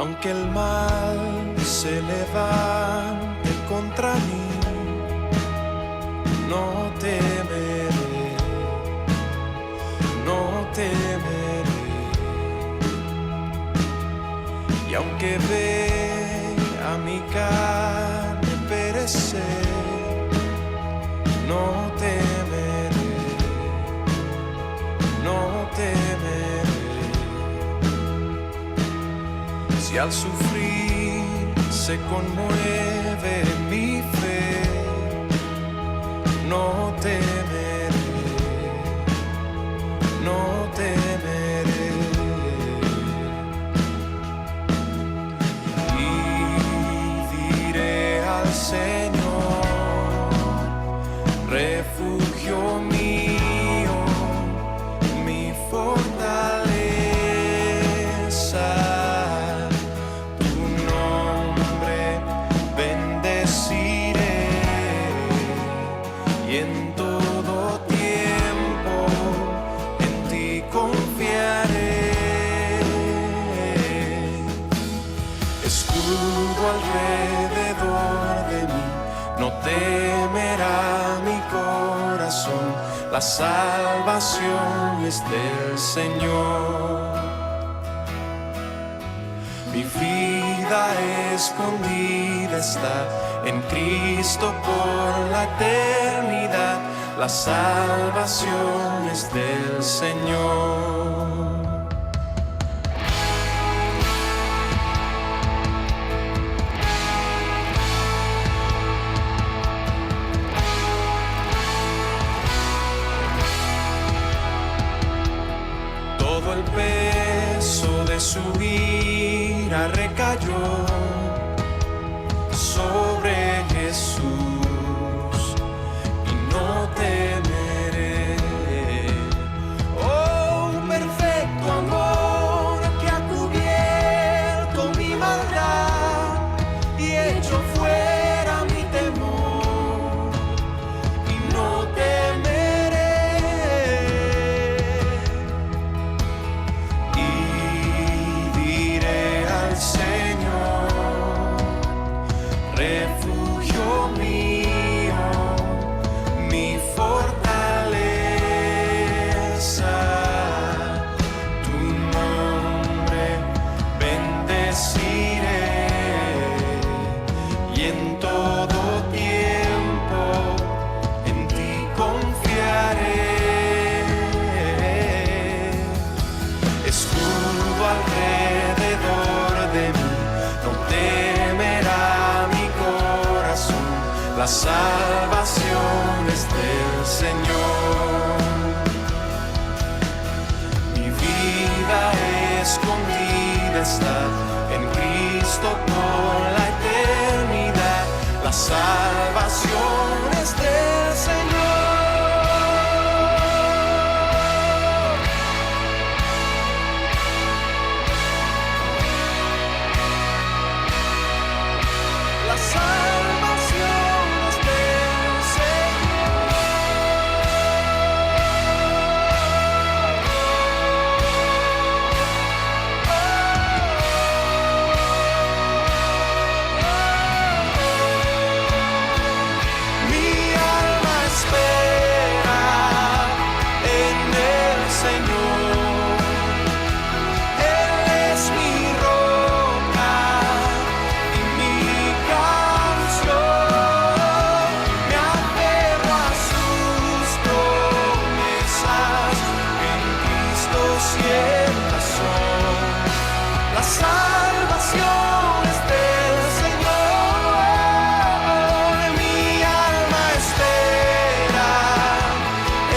Aunque el mal se levante contra mí, no temeré, no temeré. Y aunque vea mi carne perecer, no temeré, no temeré. Si al sufrir se conmueve mi fe, no temeré, no temeré. Y diré al Señor, refugio mío, mi fortaleza. Y en todo tiempo en ti confiaré. Escudo alrededor de mí, no temerá mi corazón. La salvación es del Señor. Mi vida escondida está en Cristo por la eternidad. La salvación es del Señor. Todo el peso de su ira recayó sobre Jesús y no temeré. Oh, perfecto amor que ha cubierto mi maldad y hecho fuera mi temor y no temeré. Y diré al Señor, refugio mío, mi fortaleza. Tu nombre bendeciré y en todo tiempo en ti confiaré. Escudo alrededor de mí, no temerá mi corazón. La salvación es del Señor. Mi vida escondida está en Cristo por la eternidad. La salvación es del Señor. La salvación es del Señor. Mi alma espera en el Señor. Él es mi roca y mi canción. Me aferro a sus promesas, en Cristo ciertas son. La salvación es del Señor. Mi alma espera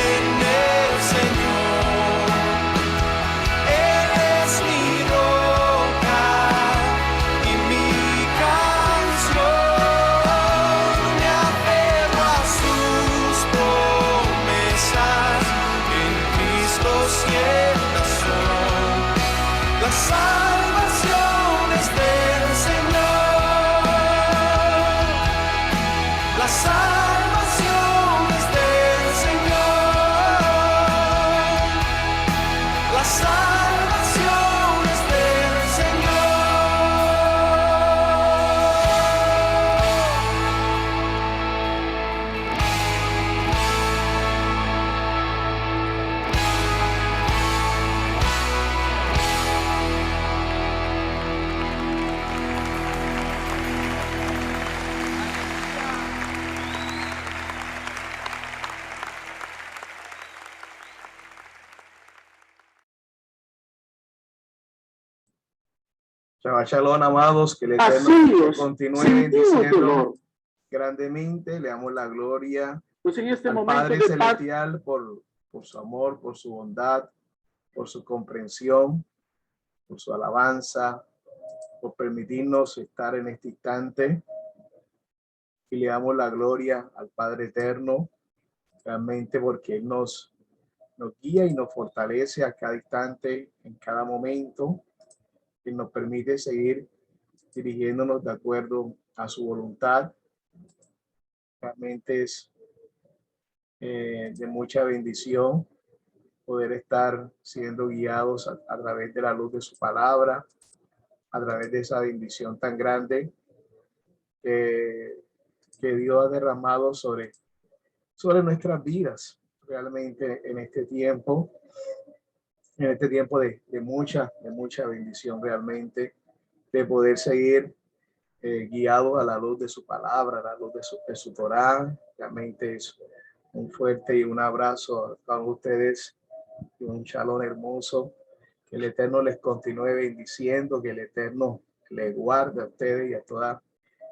en el Señor. Él es mi roca y mi canción. Me aferro a sus promesas, en Cristo ciertas son. Shabbat Shalom, amados, que el Eterno Así continúe sentimos bendiciendo dolor. grandemente. Le damos la gloria Pues en este al momento Padre de paz, Celestial por su amor, por su bondad, por su comprensión, por su alabanza, por permitirnos estar en este instante. Y le damos la gloria al Padre Eterno, realmente porque Él nos guía y nos fortalece a cada instante, en cada momento, y nos permite seguir dirigiéndonos de acuerdo a su voluntad. Realmente es de mucha bendición poder estar siendo guiados a través de la luz de su palabra, a través de esa bendición tan grande que Dios ha derramado sobre nuestras vidas, realmente en este tiempo de mucha bendición, realmente, de poder seguir guiado a la luz de su palabra, a la luz de su Torá. Realmente es un fuerte y un abrazo a todos ustedes y un shalom hermoso. Que el Eterno les continúe bendiciendo, que el Eterno les guarde a ustedes y a toda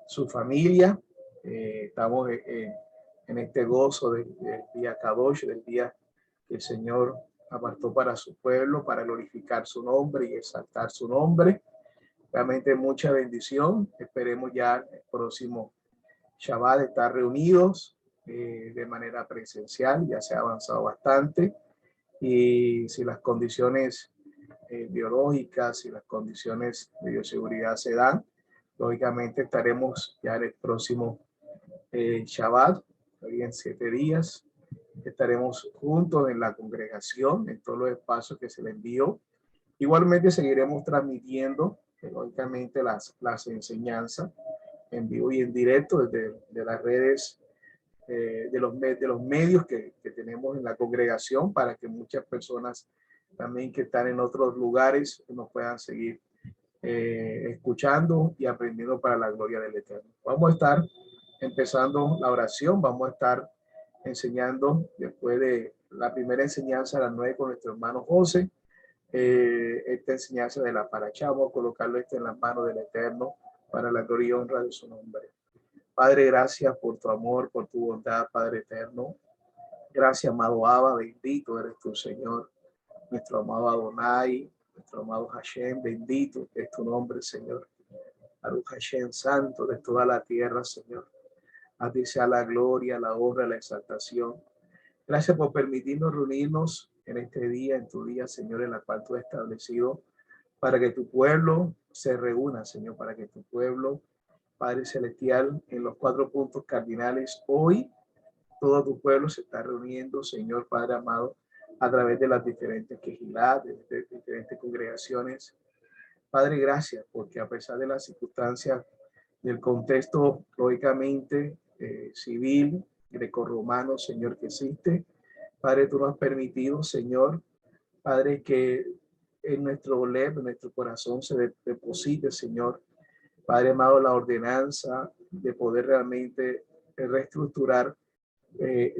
su familia. Estamos en este gozo del día Kadosh, del día que el Señor apartó para su pueblo, para glorificar su nombre y exaltar su nombre. Realmente mucha bendición. Esperemos ya el próximo Shabbat estar reunidos de manera presencial. Ya se ha avanzado bastante. Y si las condiciones biológicas y las condiciones de bioseguridad se dan, lógicamente estaremos ya en el próximo Shabbat, hoy en 7 días. Estaremos juntos en la congregación, en todos los espacios que se le envió. Igualmente seguiremos transmitiendo, lógicamente, las enseñanzas en vivo y en directo desde de las redes, de los medios que tenemos en la congregación, para que muchas personas también que están en otros lugares nos puedan seguir escuchando y aprendiendo para la gloria del Eterno. Vamos a estar empezando la oración, vamos a estar enseñando después de la primera enseñanza a las 9 con nuestro hermano José. Esta enseñanza de la paracha, vamos a colocarlo en las manos del Eterno para la gloria y honra de su nombre. Padre, gracias por tu amor, por tu bondad, Padre eterno. Gracias, amado Abba, bendito eres tu Señor, nuestro amado Adonai, nuestro amado Hashem, bendito es tu nombre, Señor. Baruch Hashem, santo de toda la tierra, Señor. A ti sea la gloria, la honra, la exaltación. Gracias por permitirnos reunirnos en este día, en tu día, Señor, en la cual tú has establecido para que tu pueblo se reúna, Señor, para que tu pueblo, Padre Celestial, en los 4 puntos cardinales, hoy todo tu pueblo se está reuniendo, Señor, Padre amado, a través de las diferentes quejilás, de diferentes congregaciones. Padre, gracias, porque a pesar de las circunstancias del contexto, lógicamente, civil, grecorromano, Señor, que existe, Padre, tú nos has permitido, Señor, Padre, que en nuestro lev, en nuestro corazón se deposite, Señor, Padre amado, la ordenanza de poder realmente reestructurar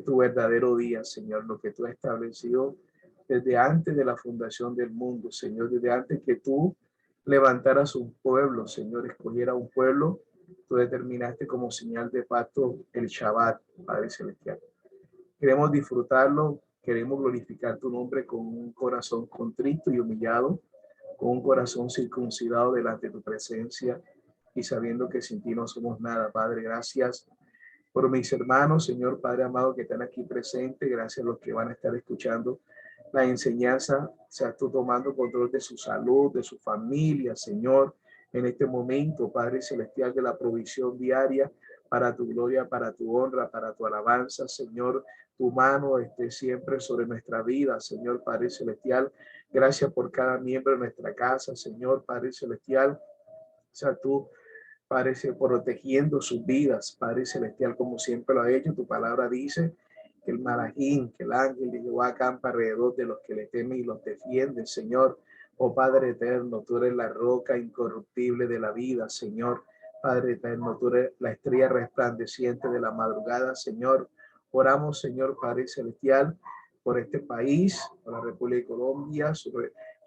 tu verdadero día, Señor, lo que tú has establecido desde antes de la fundación del mundo, Señor, desde antes que tú levantaras un pueblo, Señor, escogiera un pueblo, tú determinaste como señal de pacto el Shabbat, Padre Celestial. Queremos disfrutarlo, queremos glorificar tu nombre con un corazón contrito y humillado, con un corazón circuncidado delante de tu presencia y sabiendo que sin ti no somos nada. Padre, gracias por mis hermanos, Señor Padre amado, que están aquí presentes. Gracias a los que van a estar escuchando la enseñanza. Seas tú tomando control de su salud, de su familia, Señor, en este momento, Padre Celestial, de la provisión diaria para tu gloria, para tu honra, para tu alabanza, Señor. Tu mano esté siempre sobre nuestra vida, Señor Padre Celestial. Gracias por cada miembro de nuestra casa, Señor Padre Celestial. Sea tú, Padre, protegiendo sus vidas, Padre Celestial, como siempre lo ha hecho. Tu palabra dice que el malajín, que el ángel de Jehová acampa alrededor de los que le temen y los defiende, Señor. Oh Padre eterno, tú eres la roca incorruptible de la vida, Señor. Padre eterno, tú eres la estrella resplandeciente de la madrugada, Señor. Oramos, Señor Padre Celestial, por este país, por la República de Colombia,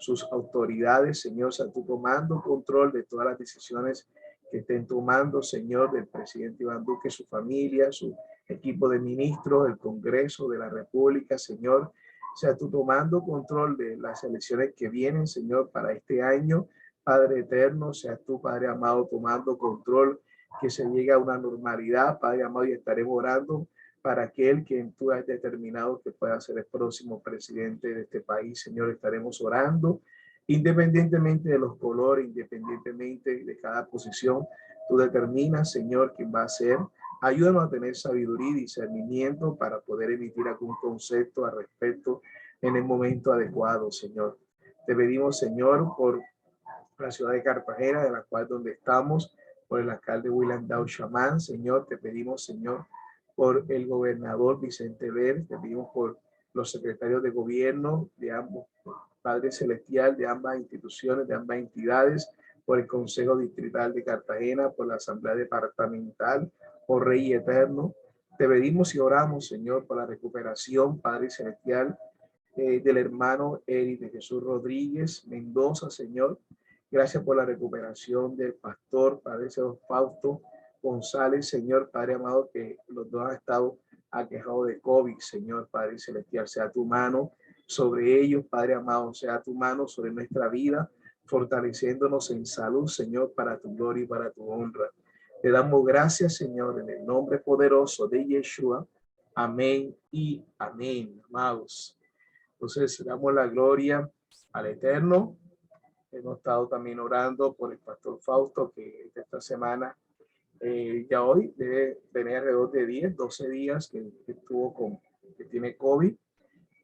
sus autoridades, Señor, sea tú tomando control de todas las decisiones que estén tomando, Señor, del presidente Iván Duque, su familia, su equipo de ministros, el Congreso de la República, Señor, sea tú tomando control de las elecciones que vienen, Señor, para este año. Padre eterno, sea tú, Padre amado, tomando control, que se llegue a una normalidad, Padre amado, y estaremos orando para aquel que tú has determinado que pueda ser el próximo presidente de este país. Señor, estaremos orando independientemente de los colores, independientemente de cada posición. Tú determinas, Señor, quién va a ser. Ayúdanos a tener sabiduría y discernimiento para poder emitir algún concepto al respecto en el momento adecuado, Señor. Te pedimos, Señor, por la ciudad de Cartagena, de la cual donde estamos, por el alcalde William Dow Shaman, Señor, te pedimos, Señor, por el gobernador Vicente Ver, te pedimos por los secretarios de gobierno de ambos, Padre Celestial, de ambas instituciones, de ambas entidades, por el Consejo Distrital de Cartagena, por la Asamblea Departamental, por Rey Eterno. Te pedimos y oramos, Señor, por la recuperación, Padre Celestial, del hermano Eric de Jesús Rodríguez Mendoza, Señor. Gracias por la recuperación del pastor, Padre Fausto González, Señor, Padre amado, que los dos han estado aquejados de COVID, Señor, Padre Celestial. Sea tu mano sobre ellos, Padre amado, sea tu mano sobre nuestra vida, fortaleciéndonos en salud, Señor, para tu gloria y para tu honra. Te damos gracias, Señor, en el nombre poderoso de Yeshua. Amén y amén, amados. Entonces, damos la gloria al Eterno. Hemos estado también orando por el pastor Fausto, que esta semana, ya hoy, debe tener alrededor de 10, 12 días que tiene COVID.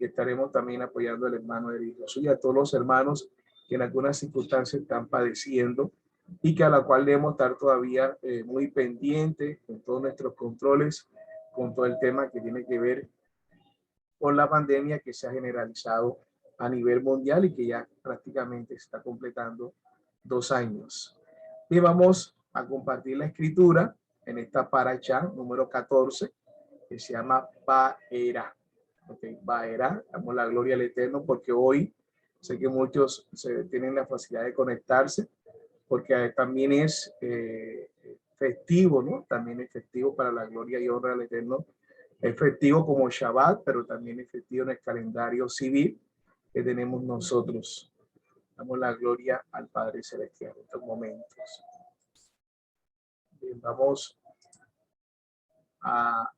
Y estaremos también apoyando al hermano de Jesús y a todos los hermanos que en algunas circunstancias están padeciendo y que a la cual debemos estar todavía muy pendientes con todos nuestros controles, con todo el tema que tiene que ver con la pandemia que se ha generalizado a nivel mundial y que ya prácticamente está completando 2 años. Y vamos a compartir la escritura en esta paracha número 14 que se llama Baera. Okay, Baera, damos la gloria al Eterno porque hoy sé que muchos tienen la facilidad de conectarse porque también es festivo, ¿no? También es festivo para la gloria y honra al Eterno. Es festivo como Shabbat, pero también es festivo en el calendario civil que tenemos nosotros. Damos la gloria al Padre Celestial en estos momentos. Bien, vamos a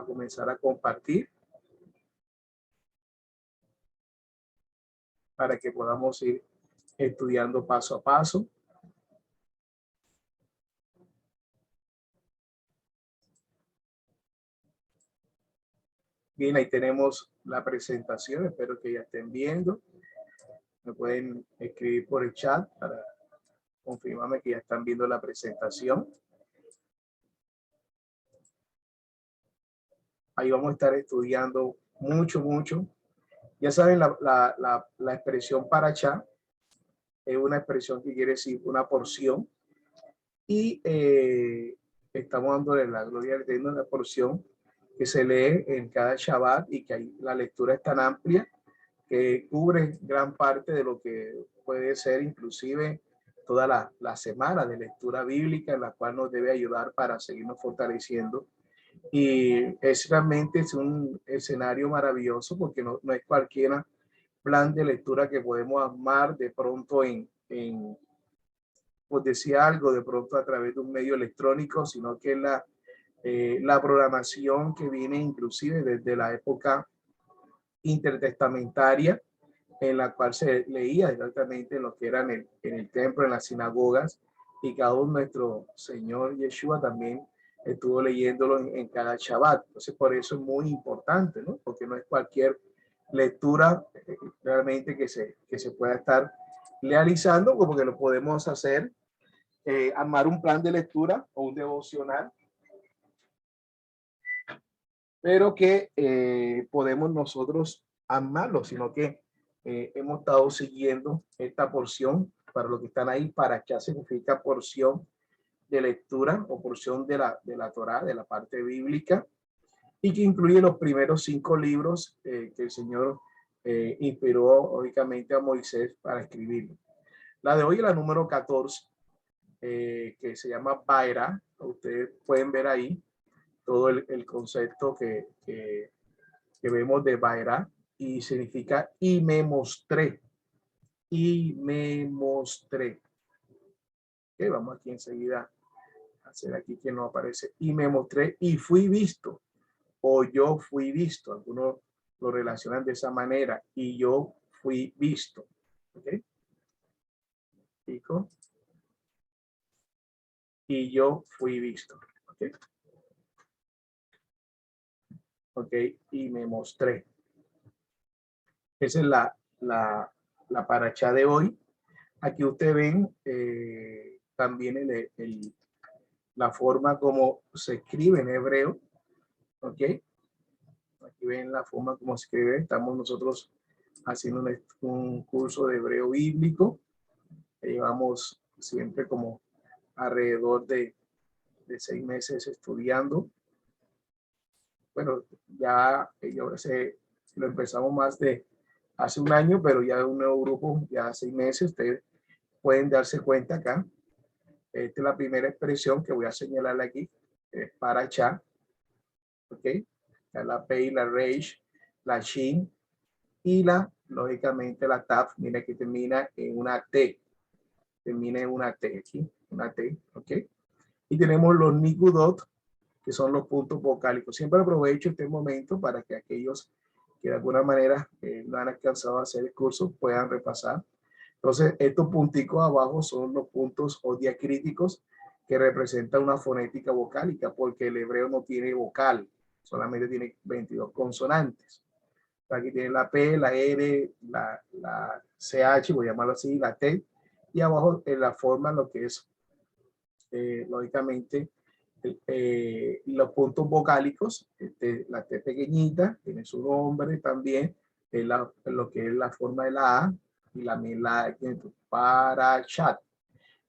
comenzar a compartir para que podamos ir estudiando paso a paso. Bien, ahí tenemos la presentación. Espero que ya estén viendo. Me pueden escribir por el chat para confirmarme que ya están viendo la presentación. Ahí vamos a estar estudiando mucho. Ya saben, la expresión parachá es una expresión que quiere decir una porción. Y estamos dándole la gloria al Eterno, una porción que se lee en cada Shabbat y que ahí la lectura es tan amplia que cubre gran parte de lo que puede ser inclusive toda la semana de lectura bíblica, en la cual nos debe ayudar para seguirnos fortaleciendo. Y realmente es un escenario maravilloso porque no es cualquier plan de lectura que podemos armar de pronto pues decía algo de pronto a través de un medio electrónico, sino que la programación que viene inclusive desde la época intertestamentaria, en la cual se leía exactamente en lo que era en el templo, en las sinagogas, y cada uno nuestro Señor Yeshua también estuvo leyéndolo en cada Shabbat. Entonces, por eso es muy importante, ¿no? Porque no es cualquier lectura realmente que se pueda estar realizando, como que lo podemos hacer, armar un plan de lectura o un devocional, pero que podemos nosotros armarlo, sino que hemos estado siguiendo esta porción para los que están ahí, para qué significa porción de lectura o porción de la Torá, de la parte bíblica, y que incluye los primeros 5 libros que el Señor inspiró lógicamente a Moisés para escribirlo. La de hoy es la número 14, que se llama Baera. Ustedes pueden ver ahí todo el concepto que vemos de Baera, y significa y me mostré. Y me mostré. Okay, vamos aquí enseguida a hacer aquí que no aparece. Y me mostré y fui visto. O yo fui visto. Algunos lo relacionan de esa manera. Y yo fui visto. ¿Ok? ¿Pico? Y yo fui visto. ¿Ok? ¿Ok? Y me mostré. Esa es la paracha de hoy. Aquí ustedes ven también la forma como se escribe en hebreo. ¿Ok? Aquí ven la forma como se escribe. Estamos nosotros haciendo un curso de hebreo bíblico. Llevamos siempre como alrededor de 6 meses estudiando. Bueno, ya yo lo empezamos más de hace un año, pero ya un nuevo grupo, ya 6 meses. Ustedes pueden darse cuenta acá. Esta es la primera expresión que voy a señalar aquí. Es paracha. ¿Ok? La Pei, la Reish, la Shin y lógicamente, la Taf. Mira que termina en una T. Termina en una T aquí. Una T. ¿Ok? Y tenemos los Nikudot, que son los puntos vocálicos. Siempre aprovecho este momento para que aquellos que de alguna manera no han alcanzado a hacer el curso puedan repasar. Entonces, estos punticos abajo son los puntos o diacríticos que representan una fonética vocálica, porque el hebreo no tiene vocal, solamente tiene 22 consonantes. Aquí tiene la P, la R, la CH, voy a llamarlo así, la T, y abajo en la forma lo que es, lógicamente, los puntos vocálicos. La T pequeñita tiene su nombre también, lo que es la forma de la A, y la para chat.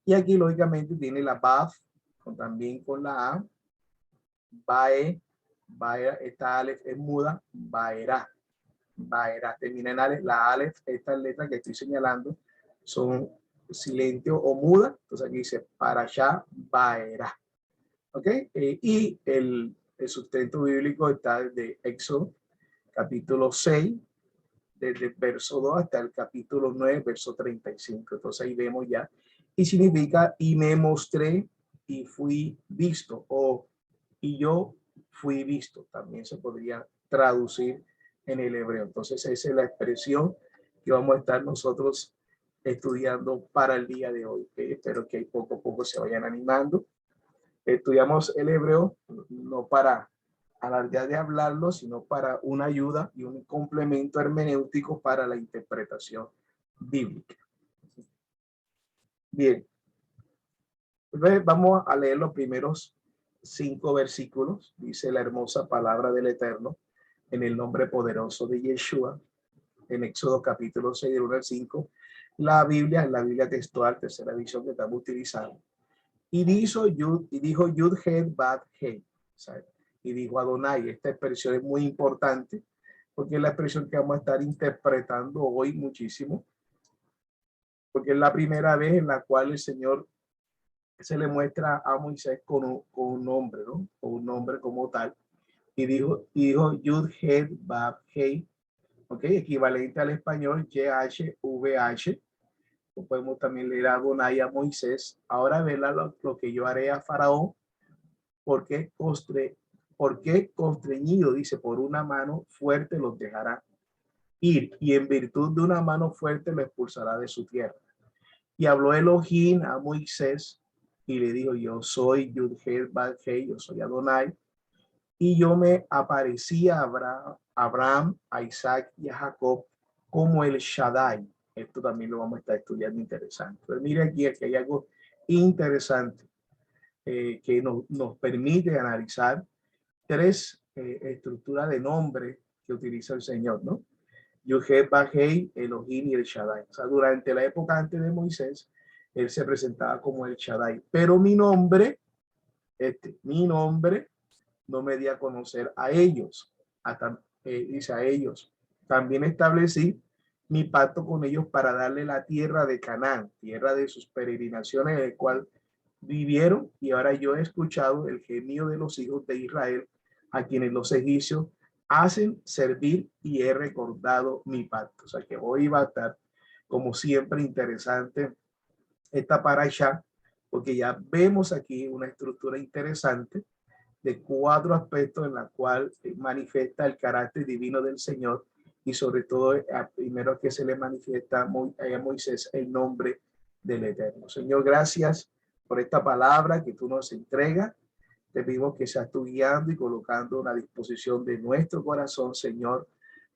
Y aquí lógicamente tiene la BAF, también con la A, BAE, esta Aleph es muda, BAERA, termina en Aleph. La Aleph, estas letras que estoy señalando, son silente o muda. Entonces aquí dice para allá, BAERA. ¿Ok? Y el sustento bíblico está desde Éxodo, capítulo 6, desde el verso 2 hasta el capítulo 9, verso 35. Entonces ahí vemos ya. Y significa, y me mostré y fui visto, o y yo fui visto. También se podría traducir en el hebreo. Entonces esa es la expresión que vamos a estar nosotros estudiando para el día de hoy. Espero que poco a poco se vayan animando. Estudiamos el hebreo no para alargar de hablarlo, sino para una ayuda y un complemento hermenéutico para la interpretación bíblica. Bien, entonces vamos a leer los primeros 5 versículos. Dice la hermosa palabra del Eterno en el nombre poderoso de Yeshua, en Éxodo capítulo 6, del 1 al 5. La Biblia textual, tercera edición que estamos utilizando. Y dijo Yud Het Bat He, y dijo Adonai. Esta expresión es muy importante porque es la expresión que vamos a estar interpretando hoy muchísimo, porque es la primera vez en la cual el Señor se le muestra a Moisés con un nombre, ¿no? Con un nombre como tal. Y dijo Yud Het Bat He, ¿ok? Equivalente al español YHVH. Podemos también leer a Adonai a Moisés. Ahora verá lo que yo haré a Faraón, porque constreñido, dice, por una mano fuerte los dejará ir, y en virtud de una mano fuerte lo expulsará de su tierra. Y habló Elohim a Moisés y le dijo: yo soy Yud-Heh Bad-Heh, yo soy Adonai, y yo me aparecí a Abraham, a Isaac y a Jacob como el Shaddai. Esto también lo vamos a estar estudiando, interesante. Pero mire aquí hay algo interesante que nos permite analizar 3 estructuras de nombre que utiliza el Señor, ¿no? Yud-Heh Bad-Heh, Elohim y el Shaddai. O sea, durante la época antes de Moisés, él se presentaba como el Shaddai. Pero mi nombre no me di a conocer a ellos, dice a ellos, También establecí mi pacto con ellos para darle la tierra de Canaán, tierra de sus peregrinaciones, en el cual vivieron, y ahora yo he escuchado el gemido de los hijos de Israel, a quienes los egipcios hacen servir, y he recordado mi pacto. O sea que hoy va a estar, como siempre, interesante esta parasha, porque ya vemos aquí una estructura interesante de 4 aspectos en la cual manifiesta el carácter divino del Señor, y sobre todo primero que se le manifiesta a Moisés el nombre del Eterno. Señor, gracias por esta palabra que tú nos entregas. Te pedimos que seas tú guiando y colocando a la disposición de nuestro corazón, Señor,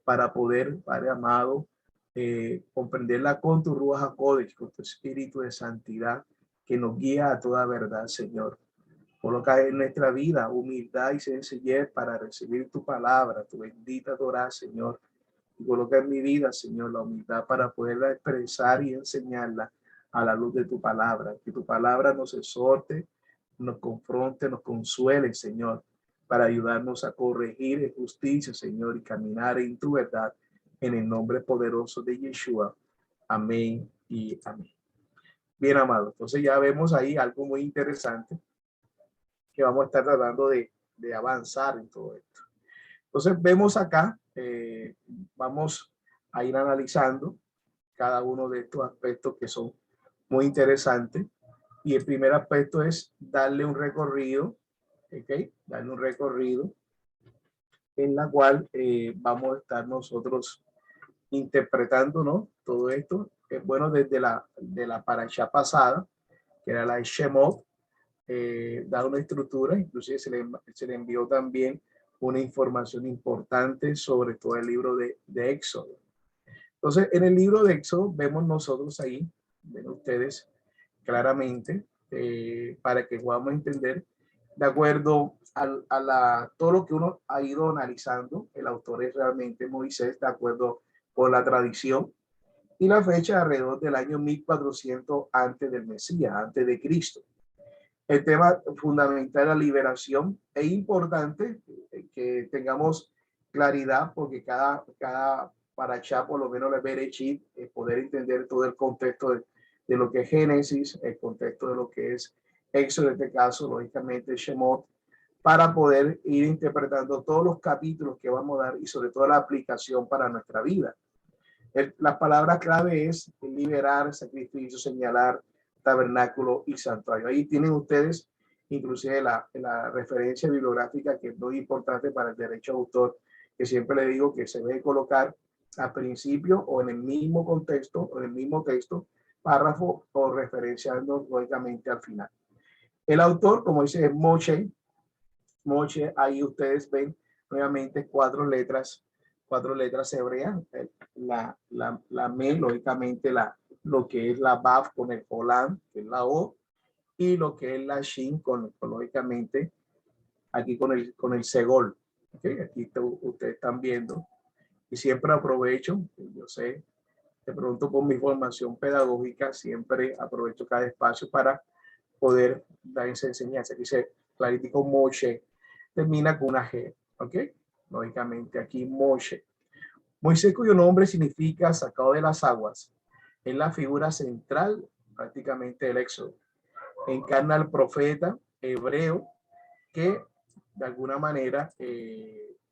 para poder, Padre amado, comprenderla con tu Ruach HaKodesh, con tu espíritu de santidad que nos guía a toda verdad, Señor. Coloca en nuestra vida humildad y sencillez para recibir tu palabra, tu bendita Torah, Señor. Y coloca en mi vida, Señor, la humildad para poderla expresar y enseñarla a la luz de tu palabra. Que tu palabra nos exhorte, nos confronte, nos consuele, Señor, para ayudarnos a corregir en justicia, Señor, y caminar en tu verdad, en el nombre poderoso de Yeshua. Amén y amén. Bien, amado. Entonces ya vemos ahí algo muy interesante que vamos a estar tratando de avanzar en todo esto. Entonces vemos acá, vamos a ir analizando cada uno de estos aspectos que son muy interesantes. Y el primer aspecto es darle un recorrido, ¿ok? Darle un recorrido en la cual vamos a estar nosotros interpretando, ¿no? Todo esto es bueno desde de la parasha pasada, que era la Shemot, da una estructura, inclusive se le envió también una información importante sobre todo el libro de Éxodo. Entonces, en el libro de Éxodo vemos nosotros ahí, ven ustedes claramente, para que podamos entender, de acuerdo todo lo que uno ha ido analizando, el autor es realmente Moisés, de acuerdo con la tradición, y la fecha alrededor del año 1400 antes del Mesías, antes de Cristo. El tema fundamental de la liberación es importante que tengamos claridad, porque cada parashá, por lo menos la Bereshit, poder entender todo el contexto de lo que es Génesis, el contexto de lo que es Éxodo, en este caso, lógicamente Shemot, para poder ir interpretando todos los capítulos que vamos a dar y sobre todo la aplicación para nuestra vida. La palabra clave es liberar, sacrificio, señalar, tabernáculo y santuario. Ahí tienen ustedes inclusive la referencia bibliográfica, que es muy importante para el derecho de autor, que siempre le digo que se debe colocar al principio o en el mismo contexto o en el mismo texto, párrafo o referenciando lógicamente al final. El autor, como dice, es Moshe. Moshe, ahí ustedes ven nuevamente cuatro letras hebreas, la Me, lógicamente lo que es la Baf con el Olam, que es la O, y lo que es la Shin lógicamente aquí con el Segol. ¿Okay? Aquí ustedes están viendo, y siempre aprovecho, yo sé, de pronto con mi formación pedagógica, siempre aprovecho cada espacio para poder dar esa enseñanza. Aquí se clarifica Moshe, termina con una G, ¿ok? Lógicamente aquí Moshe. Moisés, cuyo nombre significa sacado de las aguas, es la figura central prácticamente del Éxodo. Encarna al profeta hebreo que de alguna manera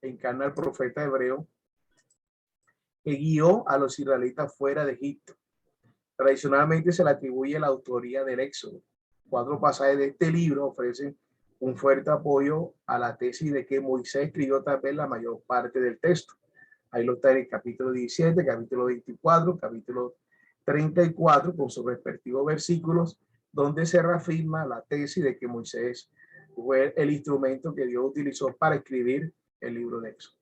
encarna al profeta hebreo que guió a los israelitas fuera de Egipto. Tradicionalmente se le atribuye la autoría del Éxodo. 4 pasajes de este libro ofrecen un fuerte apoyo a la tesis de que Moisés escribió tal vez la mayor parte del texto. Ahí lo está en el capítulo 17, capítulo 24, capítulo 34, con sus respectivos versículos, donde se reafirma la tesis de que Moisés fue el instrumento que Dios utilizó para escribir el libro de Éxodo.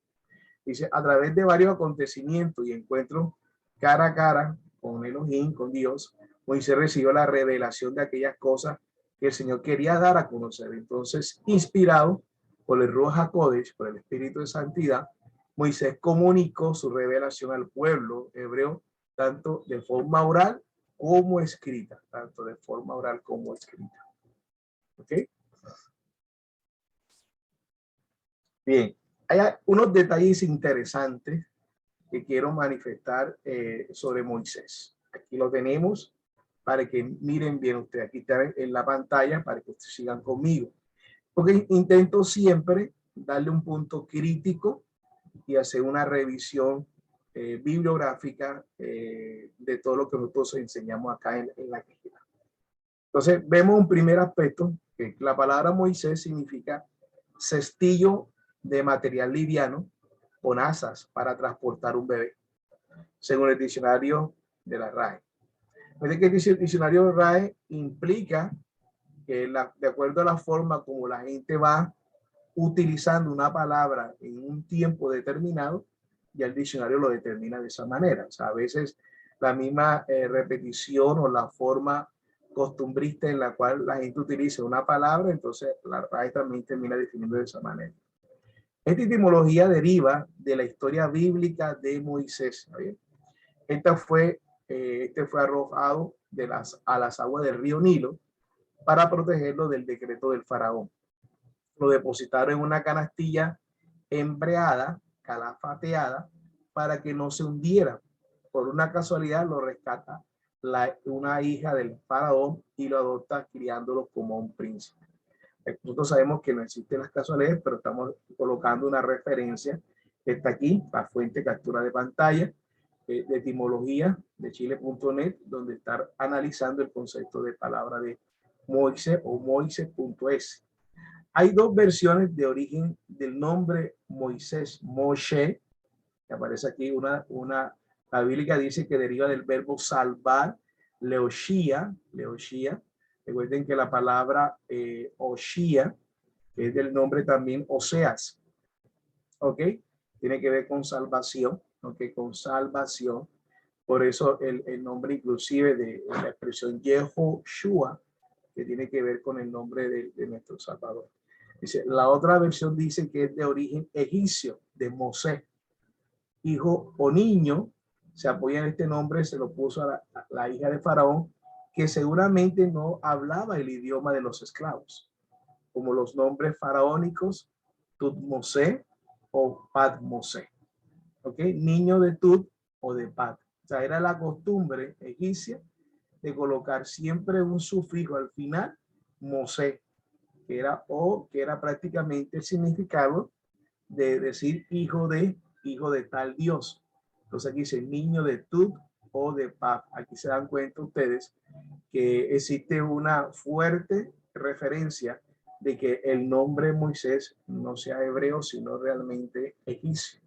Dice, a través de varios acontecimientos y encuentros cara a cara con Elohim, con Dios, Moisés recibió la revelación de aquellas cosas que el Señor quería dar a conocer. Entonces, inspirado por el Ruach HaKodesh, por el Espíritu de Santidad, Moisés comunicó su revelación al pueblo hebreo, tanto de forma oral como escrita, tanto de forma oral como escrita. ¿Ok? Bien, hay unos detalles interesantes que quiero manifestar sobre Moisés. Aquí lo tenemos para que miren bien ustedes. Aquí está en la pantalla para que ustedes sigan conmigo. Porque intento siempre darle un punto crítico y hacer una revisión bibliográfica de todo lo que nosotros enseñamos acá en la Escritura. Entonces, vemos un primer aspecto, que la palabra Moisés significa cestillo de material liviano con asas para transportar un bebé, según el diccionario de la RAE. Puede que el diccionario RAE implica que de acuerdo a la forma como la gente va utilizando una palabra en un tiempo determinado, ya el diccionario lo determina de esa manera. O sea, a veces la misma repetición o la forma costumbrista en la cual la gente utiliza una palabra, entonces la RAE también termina definiendo de esa manera. Esta etimología deriva de la historia bíblica de Moisés. ¿Bien? Este fue arrojado a las aguas del río Nilo para protegerlo del decreto del faraón. Lo depositaron en una canastilla embreada, calafateada, para que no se hundiera. Por una casualidad lo rescata una hija del faraón y lo adopta criándolo como un príncipe. Nosotros sabemos que no existen las casualidades, pero estamos colocando una referencia que está aquí, la fuente captura de pantalla de etimología de chile.net, donde está analizando el concepto de palabra de Moisés o Moisés.es. Hay dos versiones de origen del nombre Moisés, Moshe, que aparece aquí. La bíblica dice que deriva del verbo salvar, Leoshia. Recuerden que la palabra Oshia, que es del nombre también Oseas, ¿ok? Tiene que ver con salvación, ¿ok? Con salvación. Por eso el nombre inclusive de la expresión Yehoshua, que tiene que ver con el nombre de nuestro Salvador. Dice, la otra versión dice que es de origen egipcio, de Mosé, hijo o niño. Se apoya en este nombre, se lo puso a la hija de Faraón, que seguramente no hablaba el idioma de los esclavos, como los nombres faraónicos Tutmosé o Patmosé. ¿Ok? Niño de Tut o de Pat. O sea, era la costumbre egipcia de colocar siempre un sufijo al final, Mosé, que era prácticamente el significado de decir hijo de tal Dios. Entonces aquí dice niño de Tut o de Pat. Aquí se dan cuenta ustedes que existe una fuerte referencia de que el nombre Moisés no sea hebreo, sino realmente egipcio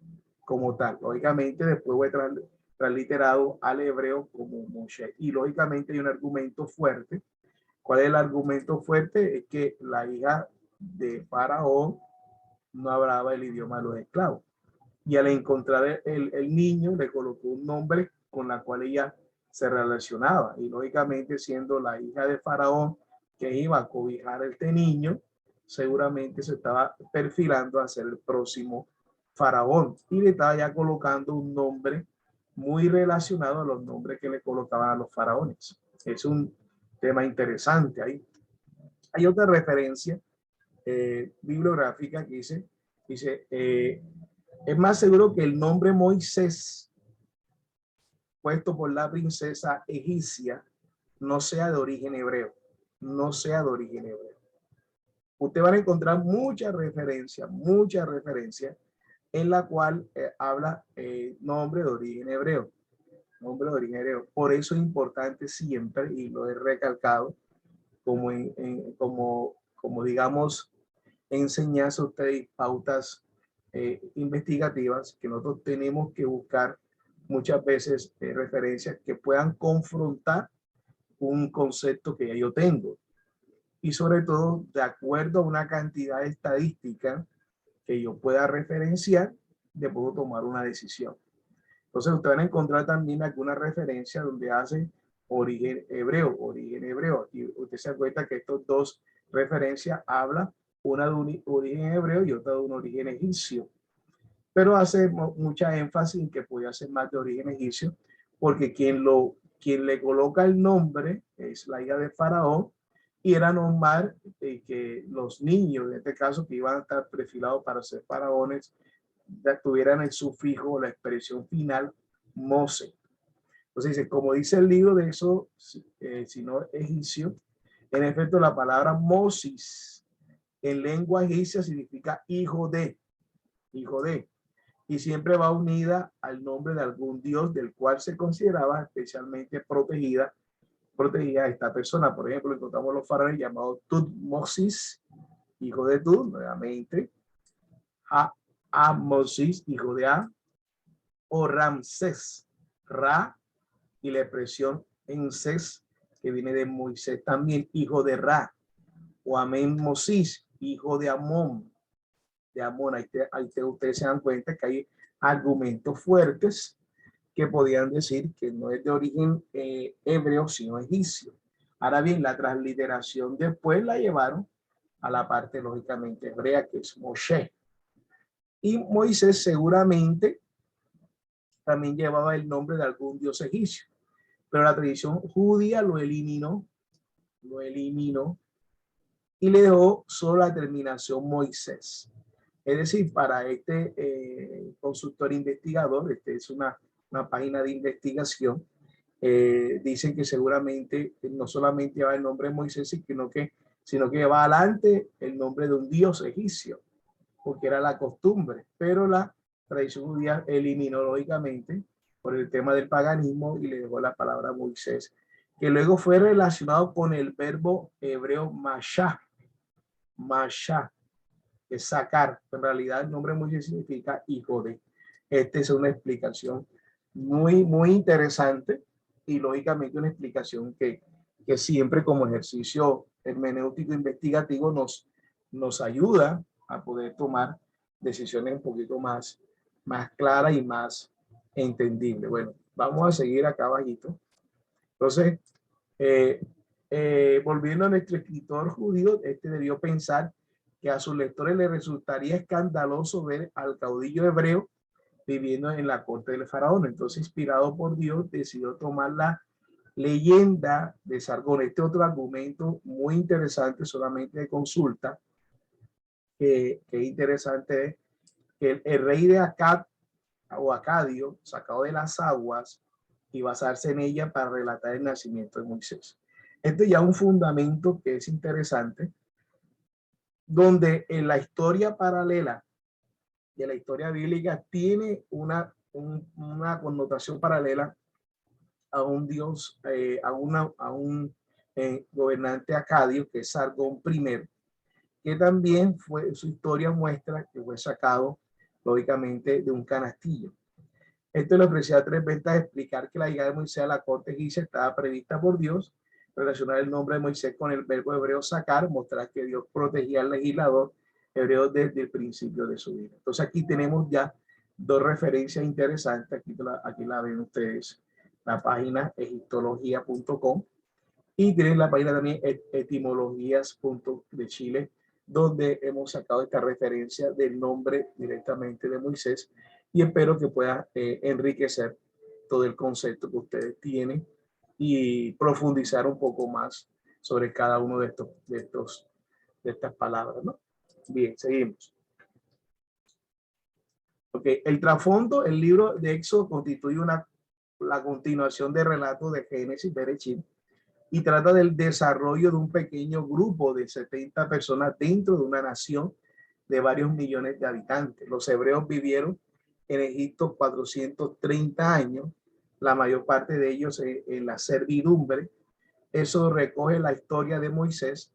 como tal. Lógicamente después voy a transliterado al hebreo como Moshe. Y lógicamente hay un argumento fuerte. ¿Cuál es el argumento fuerte? Es que la hija de Faraón no hablaba el idioma de los esclavos. Y al encontrar el niño, le colocó un nombre con la cual ella se relacionaba. Y lógicamente, siendo la hija de Faraón que iba a cobijar a este niño, seguramente se estaba perfilando a ser el próximo Faraón. Y le estaba ya colocando un nombre muy relacionado a los nombres que le colocaban a los faraones. Es un tema interesante ahí. Hay otra referencia bibliográfica que dice es más seguro que el nombre Moisés, puesto por la princesa egipcia, no sea de origen hebreo. No sea de origen hebreo. Usted va a encontrar muchas referencias en la cual habla nombre de origen hebreo. Nombre de origen hebreo. Por eso es importante siempre, y lo he recalcado, como digamos, enseñanza a ustedes pautas investigativas que nosotros tenemos que buscar muchas veces referencias que puedan confrontar un concepto que ya yo tengo y sobre todo de acuerdo a una cantidad estadística que yo pueda referenciar, de puedo tomar una decisión. Entonces ustedes van a encontrar también alguna referencia donde hace origen hebreo. Y usted se da cuenta que estos dos referencias hablan una de un origen hebreo y otra de un origen egipcio. Pero hace mucha énfasis en que podía ser más de origen egipcio, porque quien le coloca el nombre es la hija de Faraón, y era normal que los niños, en este caso, que iban a estar perfilados para ser faraones, tuvieran el sufijo o la expresión final Mose. Entonces dice, como dice el libro de eso, si no egipcio, en efecto la palabra Moses en lengua egipcia significa hijo de, y siempre va unida al nombre de algún dios del cual se consideraba especialmente protegida esta persona. Por ejemplo, encontramos los faraones llamados Tutmosis, hijo de Tut, nuevamente, Amosis, hijo de A, o Ramsés, Ra, y la expresión en Ses, que viene de Moisés también, hijo de Ra, o Amén-Mosis, hijo de Amón. Ahí ustedes se dan cuenta que hay argumentos fuertes que podían decir que no es de origen hebreo, sino egipcio. Ahora bien, la transliteración después la llevaron a la parte lógicamente hebrea, que es Moshe. Y Moisés seguramente también llevaba el nombre de algún dios egipcio, pero la tradición judía lo eliminó y le dejó solo la terminación Moisés. Es decir, para este consultor investigador, este es una página de investigación, dicen que seguramente no solamente lleva el nombre de Moisés, sino que lleva adelante el nombre de un dios egipcio, porque era la costumbre, pero la tradición judía eliminó lógicamente por el tema del paganismo y le dejó la palabra Moisés, que luego fue relacionado con el verbo hebreo mashá, que es sacar. En realidad el nombre Moisés significa hijo de. Esta es una explicación muy interesante y lógicamente una explicación que siempre como ejercicio hermenéutico investigativo nos ayuda a poder tomar decisiones un poquito más claras y más entendibles. Bueno, vamos a seguir acá abajito. Entonces, volviendo a nuestro escritor judío, este debió pensar que a sus lectores les resultaría escandaloso ver al caudillo hebreo viviendo en la corte del faraón. Entonces, inspirado por Dios, decidió tomar la leyenda de Sargón. Este otro argumento muy interesante, solamente de consulta, que es interesante, que el rey de Akkad o Acadio, sacado de las aguas, y basarse en ella para relatar el nacimiento de Moisés. Este ya es un fundamento que es interesante, donde en la historia paralela de la historia bíblica tiene una connotación paralela a un dios, a un gobernante acadio, que es Sargón I, que también su historia muestra que fue sacado lógicamente de un canastillo. Esto le ofrecía tres ventas: explicar que la llegada de Moisés a la corte egipcia estaba prevista por Dios, relacionar el nombre de Moisés con el verbo hebreo sacar, mostrar que Dios protegía al legislador hebreo desde el principio de su vida. Entonces aquí tenemos ya dos referencias interesantes. Aquí la ven ustedes, la página egiptología.com, y tienen la página también etimologías.de Chile, donde hemos sacado esta referencia del nombre directamente de Moisés, y espero que pueda enriquecer todo el concepto que ustedes tienen y profundizar un poco más sobre cada uno de estas palabras, ¿no? Bien, seguimos. Okay. El trasfondo, el libro de Éxodo constituye la continuación de relatos de Génesis, Berechit, y trata del desarrollo de un pequeño grupo de 70 personas dentro de una nación de varios millones de habitantes. Los hebreos vivieron en Egipto 430 años, la mayor parte de ellos en la servidumbre. Eso recoge la historia de Moisés,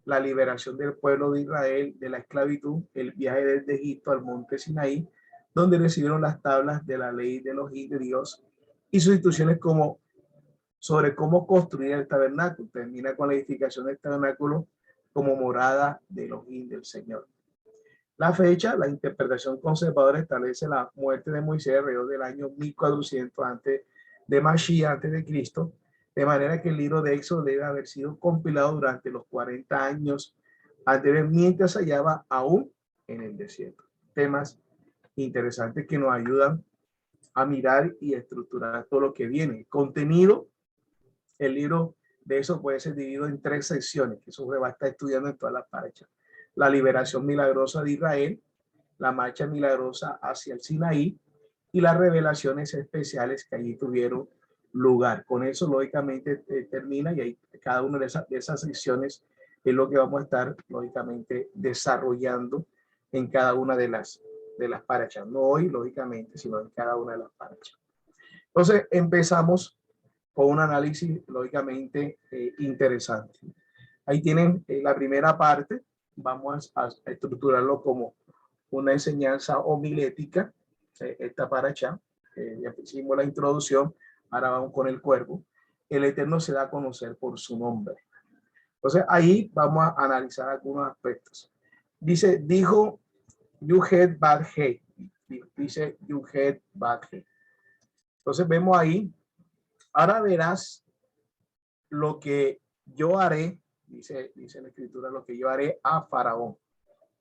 la liberación del pueblo de Israel de la esclavitud, el viaje desde Egipto al monte Sinaí, donde recibieron las tablas de la ley de los Dios y sus instrucciones sobre cómo construir el tabernáculo. Termina con la edificación del tabernáculo como morada de Elohim, del Señor. La fecha, la interpretación conservadora establece la muerte de Moisés alrededor del año 1400 antes de Mashiach, antes de Cristo, de manera que el libro de Éxodo debe haber sido compilado durante los 40 años anteriores, mientras se hallaba aún en el desierto. Temas interesantes que nos ayudan a mirar y estructurar todo lo que viene. Contenido: el libro de eso puede ser dividido en 3 secciones, que eso se va a estar estudiando en todas las parachas. La liberación milagrosa de Israel, la marcha milagrosa hacia el Sinaí y las revelaciones especiales que allí tuvieron lugar. Con eso, lógicamente, termina y ahí cada una de esas secciones es lo que vamos a estar, lógicamente, desarrollando en cada una de las parachas. No hoy, lógicamente, sino en cada una de las parachas. Entonces, empezamos con un análisis, lógicamente, interesante. Ahí tienen la primera parte. Vamos a estructurarlo como una enseñanza homilética, esta paracha. Ya hicimos la introducción, ahora vamos con el cuerpo. El Eterno se da a conocer por su nombre. Entonces, ahí vamos a analizar algunos aspectos. Dice, dijo Yuhet Bad-He. Dice Yuhet Bad-He. Entonces, vemos ahí, ahora verás lo que yo haré, dice la escritura, lo que yo haré a Faraón.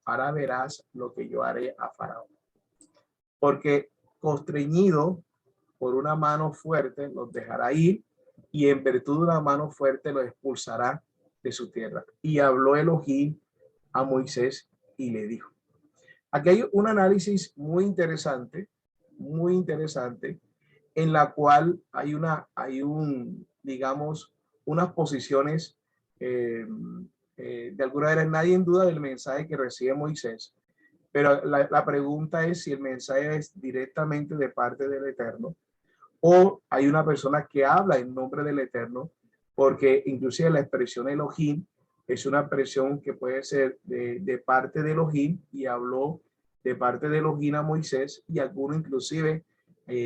Ahora verás lo que yo haré a Faraón. Porque constreñido por una mano fuerte los dejará ir y en virtud de una mano fuerte los expulsará de su tierra. Y habló Elohim a Moisés y le dijo. Aquí hay un análisis muy interesante, en la cual hay digamos, unas posiciones, de alguna manera nadie en duda del mensaje que recibe Moisés, pero la pregunta es si el mensaje es directamente de parte del Eterno o hay una persona que habla en nombre del Eterno, porque inclusive la expresión Elohim es una expresión que puede ser de parte de Elohim y habló de parte de Elohim a Moisés y algunos inclusive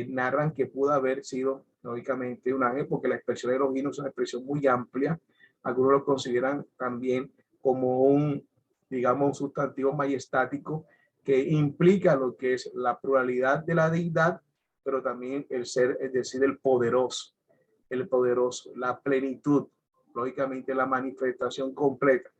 narran que pudo haber sido lógicamente un ángel porque la expresión Elohim es una expresión muy amplia. Algunos lo consideran también como digamos, un sustantivo majestático que implica lo que es la pluralidad de la deidad, pero también el ser, es decir, el poderoso, la plenitud, lógicamente la manifestación completa.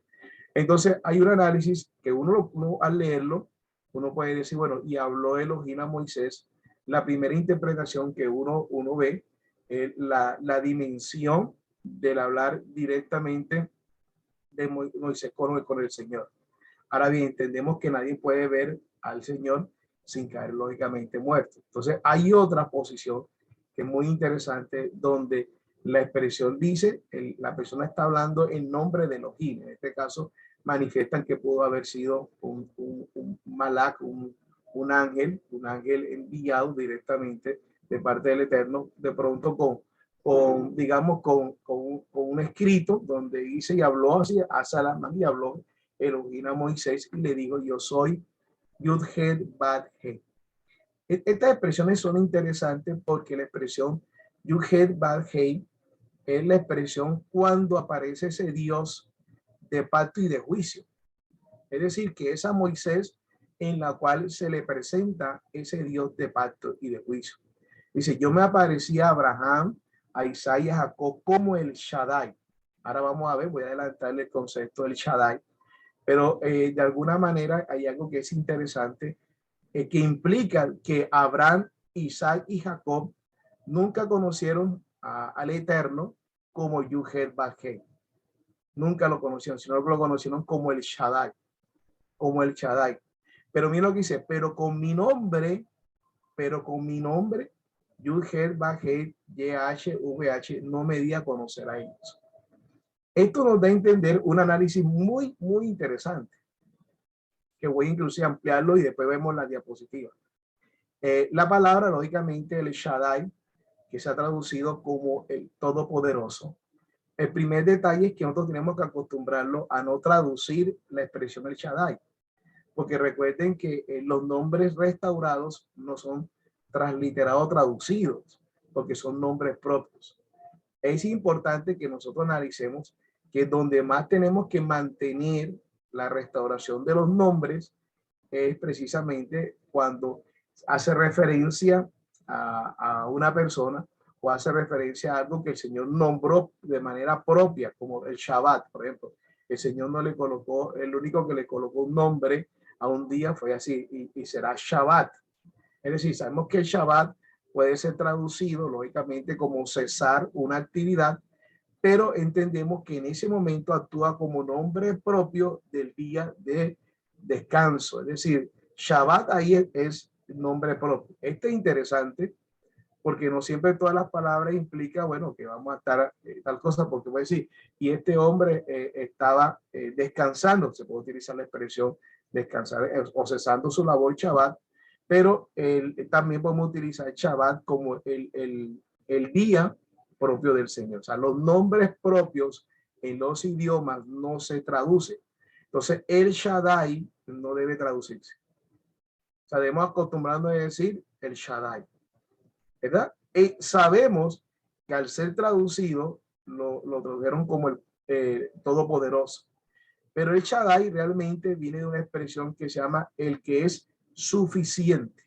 Entonces hay un análisis que uno al leerlo, uno puede decir, bueno, y habló Elohim a Moisés. La primera interpretación que uno ve es la dimensión del hablar directamente de Moisés con el Señor. Ahora bien, entendemos que nadie puede ver al Señor sin caer lógicamente muerto. Entonces hay otra posición que es muy interesante donde la expresión dice, la persona está hablando en nombre de Elohim. En este caso manifiestan que pudo haber sido un malak, un ángel enviado directamente de parte del Eterno, de pronto digamos, con un escrito donde dice y habló así a Salamán y habló Elohim a Moisés y le dijo, yo soy Yud-Hed Bad-He. Estas expresiones son interesantes porque la expresión Yud-Hed Bad-He es la expresión cuando aparece ese Dios de pacto y de juicio. Es decir, que es a Moisés en la cual se le presenta ese Dios de pacto y de juicio. Dice, yo me aparecí a Abraham, a Isaac y a Jacob como el Shaddai. Ahora vamos a ver, voy a adelantarle el concepto del Shaddai. Pero de alguna manera hay algo que es interesante, que implica que Abraham, Isaac y Jacob nunca conocieron al Eterno como Yuhet Bajé. Nunca lo conocieron, sino que lo conocieron como el Shaddai. Pero mira lo que dice, pero con mi nombre, Yuhet Bajé, YHVH, no me di a conocer a ellos. Esto nos da a entender un análisis muy, muy interesante, que voy inclusive a ampliarlo y después vemos la diapositiva. La palabra, lógicamente, el Shaddai, que se ha traducido como el Todopoderoso. El primer detalle es que nosotros tenemos que acostumbrarlo a no traducir la expresión el Shaddai, porque recuerden que los nombres restaurados no son transliterados o traducidos, porque son nombres propios. Es importante que nosotros analicemos que donde más tenemos que mantener la restauración de los nombres es precisamente cuando hace referencia a una persona o hace referencia a algo que el Señor nombró de manera propia, como el Shabbat, por ejemplo. El Señor no le colocó, el único que le colocó un nombre a un día fue así, y será Shabbat. Es decir, sabemos que el Shabbat puede ser traducido, lógicamente, como cesar una actividad, pero entendemos que en ese momento actúa como nombre propio del día de descanso. Es decir, Shabbat ahí es nombre propio. Este es interesante porque no siempre todas las palabras implican, bueno, que vamos a estar tal cosa, porque voy a decir, y este hombre estaba descansando, se puede utilizar la expresión descansar o cesando su labor Shabbat, pero también podemos utilizar Shabbat como el día propio del Señor. O sea, los nombres propios en los idiomas no se traducen. Entonces, el Shaddai no debe traducirse. O sea, debemos acostumbrarnos a decir el Shaddai, ¿verdad? Y sabemos que al ser traducido, lo tradujeron como el Todopoderoso. Pero el Shaddai realmente viene de una expresión que se llama el que es suficiente.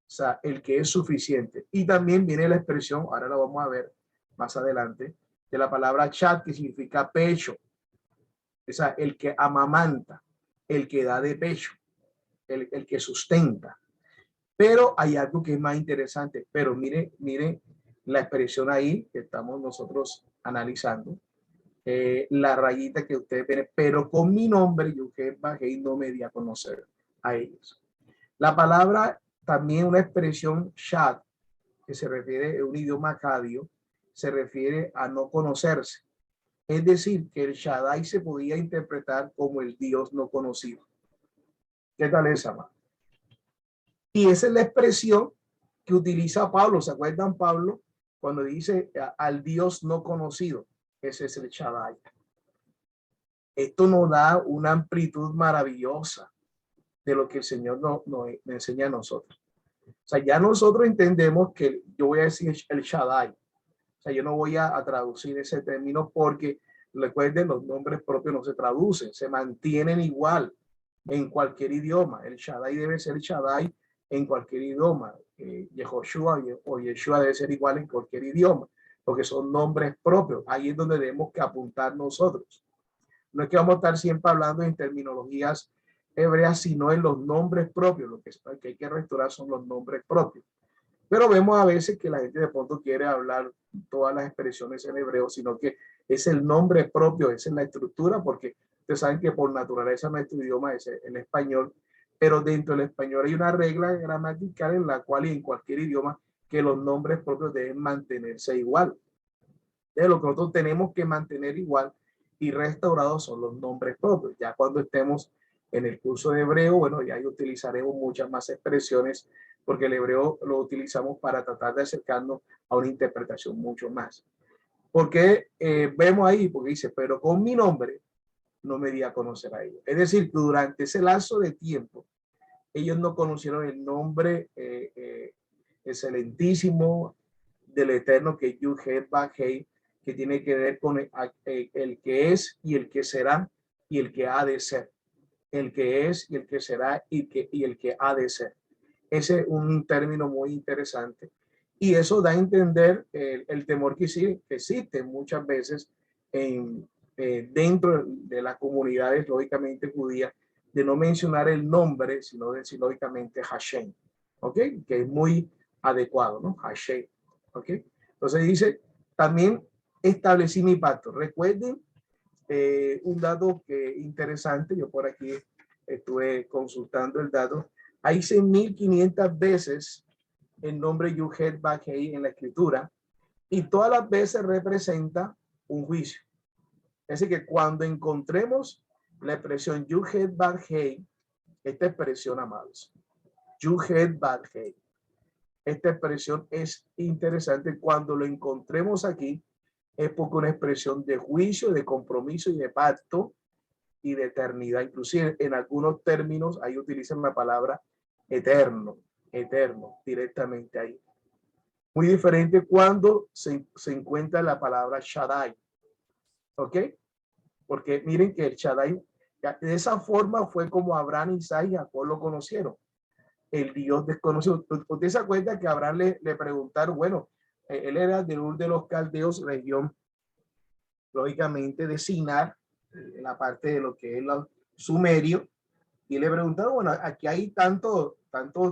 O sea, el que es suficiente. Y también viene la expresión, ahora la vamos a ver más adelante, de la palabra chat, que significa pecho. O sea, el que amamanta, el que da de pecho, el que sustenta. Pero hay algo que es más interesante. Pero mire la expresión ahí que estamos nosotros analizando. La rayita que ustedes ven, pero con mi nombre, yo que bajé y no me di a conocer a ellos. La palabra, también una expresión Shad, que se refiere a un idioma acadio, se refiere a no conocerse. Es decir, que el Shaddai se podía interpretar como el Dios no conocido. ¿Qué tal esa, man? Y esa es la expresión que utiliza Pablo. ¿Se acuerdan, Pablo? Cuando dice al Dios no conocido. Ese es el Shaddai. Esto nos da una amplitud maravillosa de lo que el Señor nos enseña a nosotros. O sea, ya nosotros entendemos que yo voy a decir el Shaddai. O sea, yo no voy a traducir ese término porque, recuerden, los nombres propios no se traducen, se mantienen igual en cualquier idioma. El Shaddai debe ser Shaddai en cualquier idioma. Yehoshua o Yeshua debe ser igual en cualquier idioma, porque son nombres propios. Ahí es donde debemos que apuntar nosotros. No es que vamos a estar siempre hablando en terminologías hebreas, sino en los nombres propios. Lo que hay que restaurar son los nombres propios. Pero vemos a veces que la gente de pronto quiere hablar todas las expresiones en hebreo, sino que es el nombre propio, esa es la estructura, porque ustedes saben que por naturaleza nuestro idioma es el español, pero dentro del español hay una regla gramatical en la cual y en cualquier idioma que los nombres propios deben mantenerse igual. De lo que nosotros tenemos que mantener igual y restaurados son los nombres propios. Ya cuando estemos en el curso de hebreo, bueno, ya utilizaremos muchas más expresiones porque el hebreo lo utilizamos para tratar de acercarnos a una interpretación mucho más. Porque vemos ahí, porque dice, pero con mi nombre no me di a conocer a ellos. Es decir, durante ese lapso de tiempo, ellos no conocieron el nombre excelentísimo del Eterno, que es Yud-Heh-Vah-Heh, que tiene que ver con el que es y el que será y el que ha de ser. El que es y el que será y el que ha de ser. Ese es un término muy interesante. Y eso da a entender el temor que existe muchas veces dentro de las comunidades, lógicamente judías, de no mencionar el nombre, sino decir lógicamente Hashem. ¿Ok? Que es muy adecuado, ¿no? Hashem. ¿Ok? Entonces dice, también establecí mi pacto. Recuerden un dato interesante, yo por aquí estuve consultando el dato, hay 6.500 veces el nombre Yud-Heh-Vah-Heh en la escritura y todas las veces representa un juicio. Es decir, que cuando encontremos la expresión Yud-Heh-Vah-Heh, esta expresión, amados, Yud-Heh-Vah-Heh, esta expresión es interesante. Cuando lo encontremos aquí, es porque una expresión de juicio, de compromiso y de pacto y de eternidad. Inclusive en algunos términos ahí utilizan la palabra eterno, eterno, directamente ahí. Muy diferente cuando se encuentra la palabra Shaddai. ¿Ok? Porque miren que el Shaddai, de esa forma fue como Abraham, Isaac y Jacob lo conocieron. El Dios desconocido. Usted se acuerda que a Abraham le preguntaron, bueno, él era de Ur de los Caldeos, región, lógicamente, de Sinar, en la parte de lo que es el sumerio, y le preguntaron, bueno, aquí hay tantos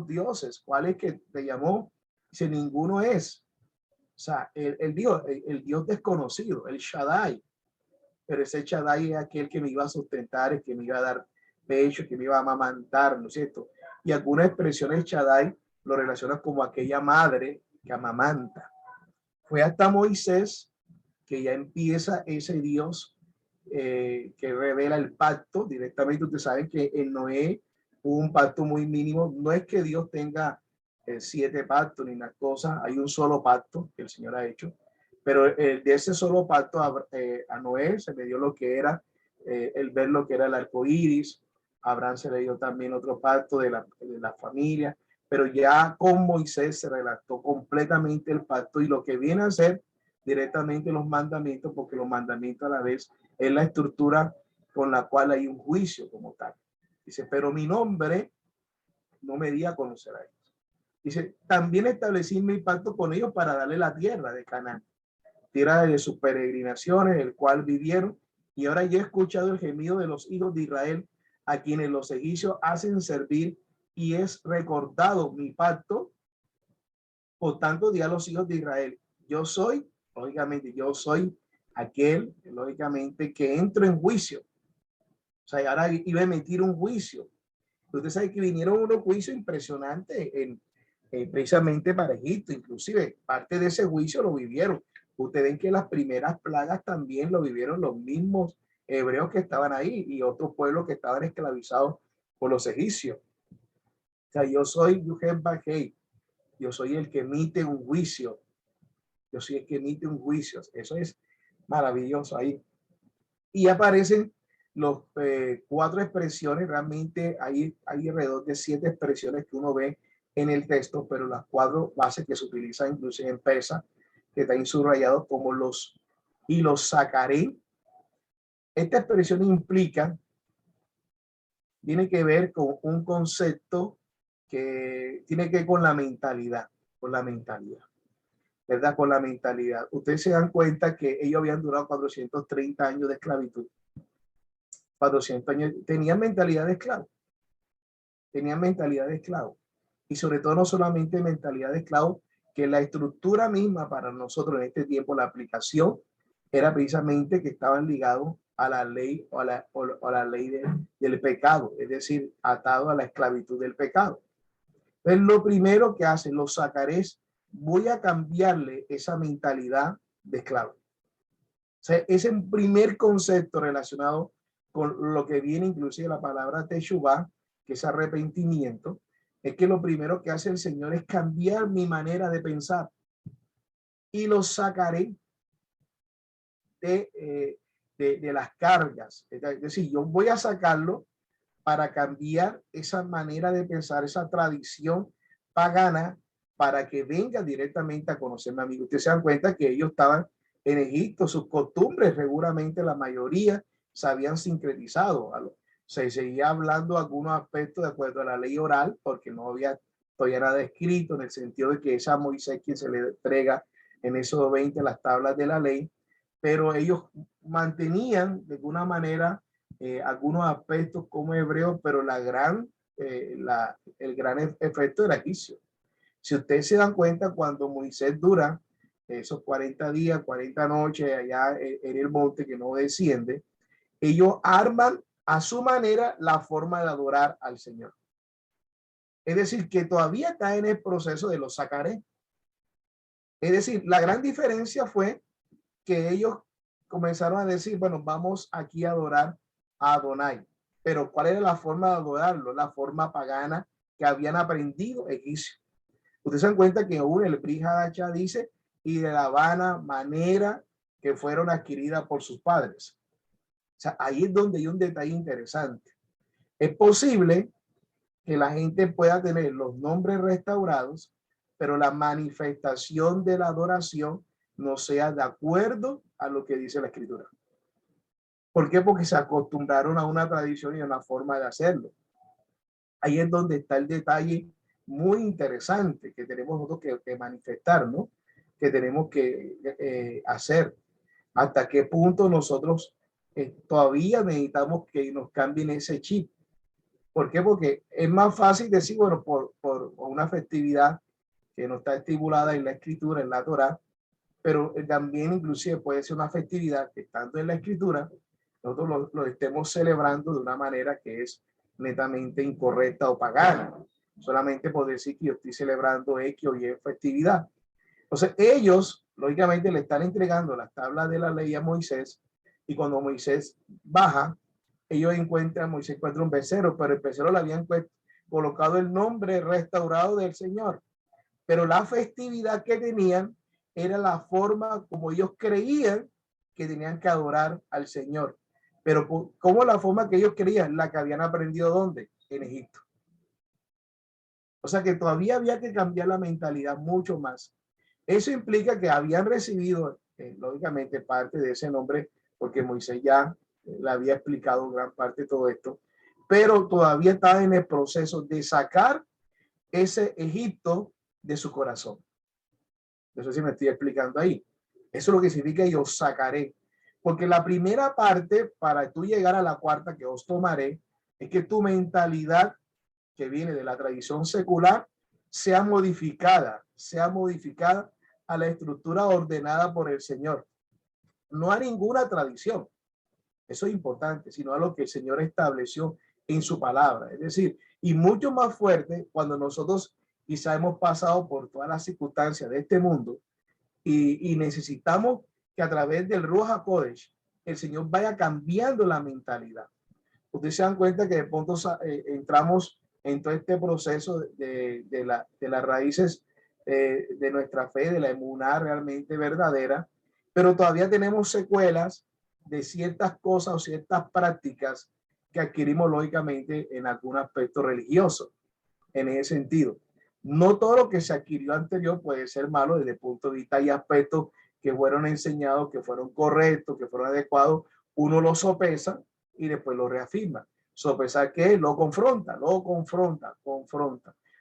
dioses, ¿cuál es que te llamó? Dice, ninguno es. O sea, el Dios desconocido, el Shaddai, pero ese Shaddai es aquel que me iba a sustentar, el que me iba a dar pecho, que me iba a amamantar, ¿no es cierto? y algunas expresiones Shaddai lo relacionan como aquella madre que amamanta. Fue hasta Moisés que ya empieza ese Dios que revela el pacto directamente. Ustedes saben que en Noé hubo un pacto muy mínimo. No es que Dios tenga 7 pactos ni una cosa, hay un solo pacto que el Señor ha hecho, pero de ese solo pacto a Noé se le dio lo que era el ver lo que era el arco iris. A Abraham se le dio también otro pacto de la familia, pero ya con Moisés se relató completamente el pacto y lo que viene a ser directamente los mandamientos, porque los mandamientos a la vez es la estructura con la cual hay un juicio como tal. Dice, pero mi nombre no me di a conocer a ellos. Dice, también establecí mi pacto con ellos para darle la tierra de Canaán, tierra de sus peregrinaciones, el cual vivieron. Y ahora yo he escuchado el gemido de los hijos de Israel, a quienes los egipcios hacen servir, y es recordado mi pacto. Por tanto, di a los hijos de Israel, yo soy, lógicamente, yo soy aquel, lógicamente, que entro en juicio. O sea, ahora iba a emitir un juicio. Usted sabe que vinieron unos juicios impresionantes precisamente para Egipto. Inclusive, parte de ese juicio lo vivieron. Ustedes ven que las primeras plagas también lo vivieron los mismos hebreos que estaban ahí y otros pueblos que estaban esclavizados por los egipcios. O sea, yo soy Yuhem Bajei. Yo soy el que emite un juicio. Yo soy el que emite un juicio. Eso es maravilloso ahí. Y aparecen los 4 expresiones. Realmente hay alrededor de 7 expresiones que uno ve en el texto, pero las 4 bases que se utilizan incluso en persa, que están subrayados como los sacaré. Esta expresión implica, tiene que ver con un concepto que tiene que ver con la mentalidad, ¿verdad? Con la mentalidad. Ustedes se dan cuenta que ellos habían durado 430 años de esclavitud. 400 años, tenían mentalidad de esclavo. Y sobre todo no solamente mentalidad de esclavo, que la estructura misma para nosotros en este tiempo, la aplicación, era precisamente que estaban ligados a la ley o a la ley del pecado, es decir, atado a la esclavitud del pecado. Entonces, lo primero que hacen los sacarés, voy a cambiarle esa mentalidad de esclavo. O sea, ese es un primer concepto relacionado con lo que viene inclusive la palabra teshuvah, que es arrepentimiento, es que lo primero que hace el Señor es cambiar mi manera de pensar y lo sacaré de las cargas. Es decir, yo voy a sacarlo para cambiar esa manera de pensar, esa tradición pagana, para que venga directamente a conocerme a mí. Ustedes se dan cuenta que ellos estaban en Egipto, sus costumbres, seguramente la mayoría se habían sincretizado. Se seguía hablando algunos aspectos de acuerdo a la ley oral, porque no había todavía nada escrito, en el sentido de que es a Moisés quien se le entrega en esos 20 las tablas de la ley, pero ellos mantenían de alguna manera algunos aspectos como hebreos, pero el gran efecto era egipcio. Si ustedes se dan cuenta, cuando Moisés dura esos 40 días, 40 noches allá en el monte que no desciende, ellos arman a su manera la forma de adorar al Señor. Es decir, que todavía está en el proceso de los sacaré. Es decir, la gran diferencia fue que ellos comenzaron a decir, bueno, vamos aquí a adorar a Adonai. Pero ¿cuál era la forma de adorarlo? La forma pagana que habían aprendido egipcio. Ustedes se dan cuenta que aún el Brit Hadashah dice, y de la vana manera que fueron adquiridas por sus padres. O sea, ahí es donde hay un detalle interesante. Es posible que la gente pueda tener los nombres restaurados, pero la manifestación de la adoración no sea de acuerdo a lo que dice la Escritura. ¿Por qué? Porque se acostumbraron a una tradición y a una forma de hacerlo. Ahí es donde está el detalle muy interesante que tenemos nosotros que manifestar, ¿no? Que tenemos que hacer. ¿Hasta qué punto nosotros todavía necesitamos que nos cambien ese chip? ¿Por qué? Porque es más fácil decir, bueno, por una festividad que no está estipulada en la Escritura, en la Torá, pero también inclusive puede ser una festividad que estando en la Escritura, nosotros lo estemos celebrando de una manera que es netamente incorrecta o pagana, solamente por decir que yo estoy celebrando X o Y festividad. Entonces ellos, lógicamente, le están entregando las tablas de la ley a Moisés, y cuando Moisés baja, ellos encuentran, Moisés encuentra un becerro, pero el becerro le habían colocado el nombre restaurado del Señor. Pero la festividad que tenían era la forma como ellos creían que tenían que adorar al Señor. Pero ¿cómo la forma que ellos creían? La que habían aprendido ¿dónde? En Egipto. O sea que todavía había que cambiar la mentalidad mucho más. Eso implica que habían recibido, lógicamente, parte de ese nombre, porque Moisés ya le había explicado gran parte de todo esto, pero todavía estaba en el proceso de sacar ese Egipto de su corazón. No sé si me estoy explicando ahí. Eso es lo que significa yo sacaré. Porque la primera parte, para tú llegar a la cuarta que os tomaré, es que tu mentalidad que viene de la tradición secular sea modificada a la estructura ordenada por el Señor. No a ninguna tradición, eso es importante, sino a lo que el Señor estableció en su palabra. Es decir, y mucho más fuerte cuando nosotros quizá hemos pasado por todas las circunstancias de este mundo y necesitamos que a través del Ruach HaKodesh el Señor vaya cambiando la mentalidad. Ustedes se dan cuenta que de pronto entramos en todo este proceso de las raíces de nuestra fe, de la emuná realmente verdadera, pero todavía tenemos secuelas de ciertas cosas o ciertas prácticas que adquirimos lógicamente en algún aspecto religioso, en ese sentido. No todo lo que se adquirió anterior puede ser malo desde el punto de vista y aspectos que fueron enseñados, que fueron correctos, que fueron adecuados. Uno lo sopesa y después lo reafirma. Sopesar que lo confronta.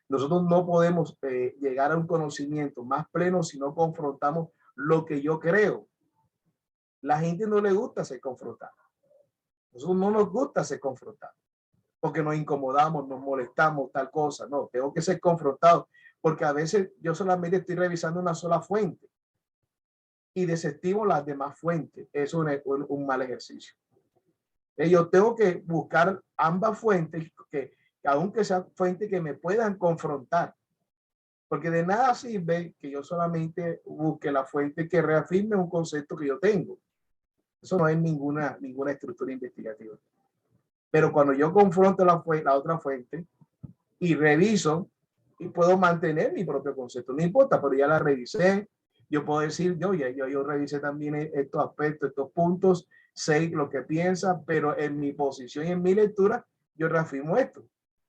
Nosotros no podemos llegar a un conocimiento más pleno si no confrontamos lo que yo creo. La gente no le gusta ser confrontada. Nosotros no nos gusta ser confrontados porque nos incomodamos, nos molestamos, tal cosa. No, tengo que ser confrontado porque a veces yo solamente estoy revisando una sola fuente y desestimo las demás fuentes. Eso es un mal ejercicio. Yo tengo que buscar ambas fuentes que aunque sean fuentes que me puedan confrontar, porque de nada sirve que yo solamente busque la fuente que reafirme un concepto que yo tengo. Eso no es ninguna estructura investigativa. Pero cuando yo confronto la otra fuente y reviso, y puedo mantener mi propio concepto, no importa, pero ya la revisé. Yo puedo decir, yo revisé también estos aspectos, estos puntos, sé lo que piensa, pero en mi posición y en mi lectura, yo reafirmo esto.